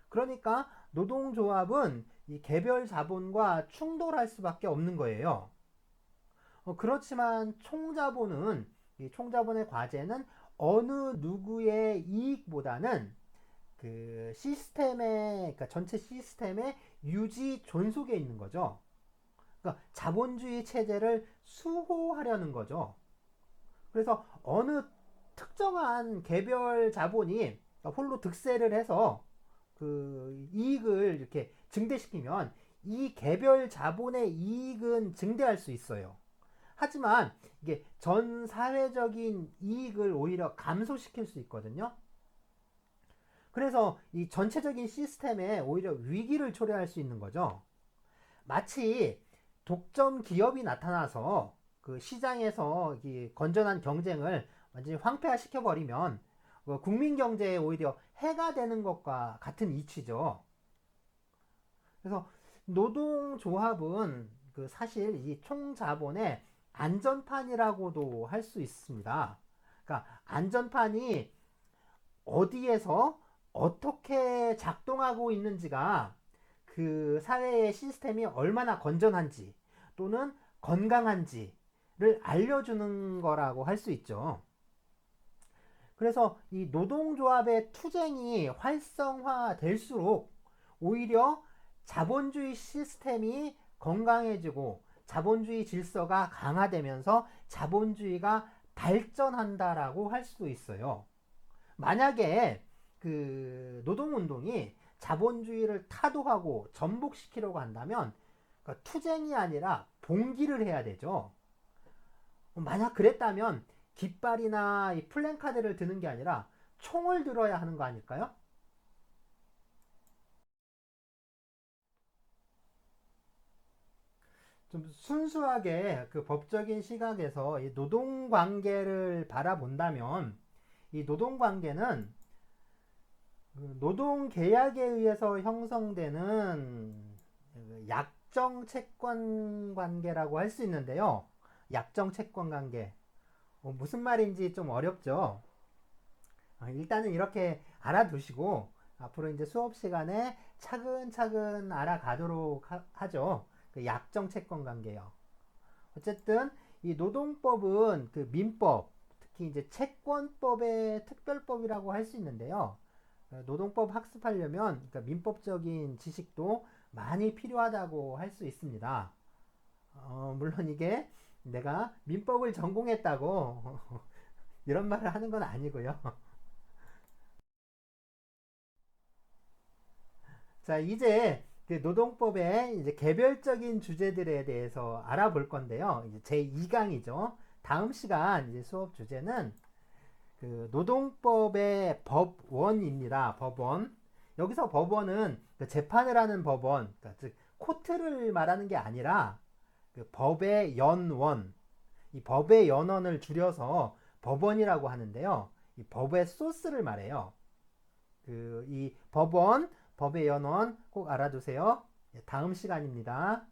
그러니까 노동조합은 이 개별 자본과 충돌할 수밖에 없는 거예요. 그렇지만 총자본은 이 총자본의 과제는 어느 누구의 이익보다는 그 시스템의 그러니까 전체 시스템의 유지 존속에 있는 거죠. 그러니까 자본주의 체제를 수호하려는 거죠. 그래서 어느 특정한 개별 자본이 홀로 득세를 해서 그 이익을 이렇게 증대시키면 이 개별 자본의 이익은 증대할 수 있어요. 하지만 이게 전 사회적인 이익을 오히려 감소시킬 수 있거든요. 그래서 이 전체적인 시스템에 오히려 위기를 초래할 수 있는 거죠. 마치 독점 기업이 나타나서 그 시장에서 이 건전한 경쟁을 완전히 황폐화시켜 버리면 국민 경제에 오히려 해가 되는 것과 같은 이치죠. 그래서 노동조합은 그 사실 이 총자본의 안전판이라고도 할 수 있습니다. 그러니까 안전판이 어디에서 어떻게 작동하고 있는지가 그 사회의 시스템이 얼마나 건전한지 또는 건강한지를 알려주는 거라고 할 수 있죠. 그래서 이 노동조합의 투쟁이 활성화될수록 오히려 자본주의 시스템이 건강해지고 자본주의 질서가 강화되면서 자본주의가 발전한다라고 할 수도 있어요. 만약에 그 노동운동이 자본주의를 타도하고 전복시키려고 한다면 그러니까 투쟁이 아니라 봉기를 해야 되죠. 만약 그랬다면 깃발이나 이 플랜카드를 드는 게 아니라 총을 들어야 하는 거 아닐까요? 좀 순수하게 그 법적인 시각에서 이 노동 관계를 바라본다면 이 노동 관계는 노동 계약에 의해서 형성되는 약정 채권 관계라고 할 수 있는데요. 약정 채권 관계. 무슨 말인지 좀 어렵죠. 일단은 이렇게 알아두시고 앞으로 이제 수업 시간에 차근차근 알아가도록 하죠. 그 약정 채권 관계요. 어쨌든 이 노동법은 그 민법, 특히 이제 채권법의 특별법이라고 할 수 있는데요. 노동법 학습하려면 그러니까 민법적인 지식도 많이 필요하다고 할 수 있습니다. 물론 이게 내가 민법을 전공했다고 이런 말을 하는 건 아니고요. 자, 이제 그 노동법의 이제 개별적인 주제들에 대해서 알아볼 건데요. 이제 제 2강이죠. 다음 시간 이제 수업 주제는 그 노동법의 법원입니다. 법원. 여기서 법원은 그 재판을 하는 법원, 그러니까 즉 코트를 말하는 게 아니라 그 법의 연원, 이 법의 연원을 줄여서 법원이라고 하는데요. 이 법의 소스를 말해요. 그 이 법원, 법의 연원 꼭 알아두세요. 다음 시간입니다.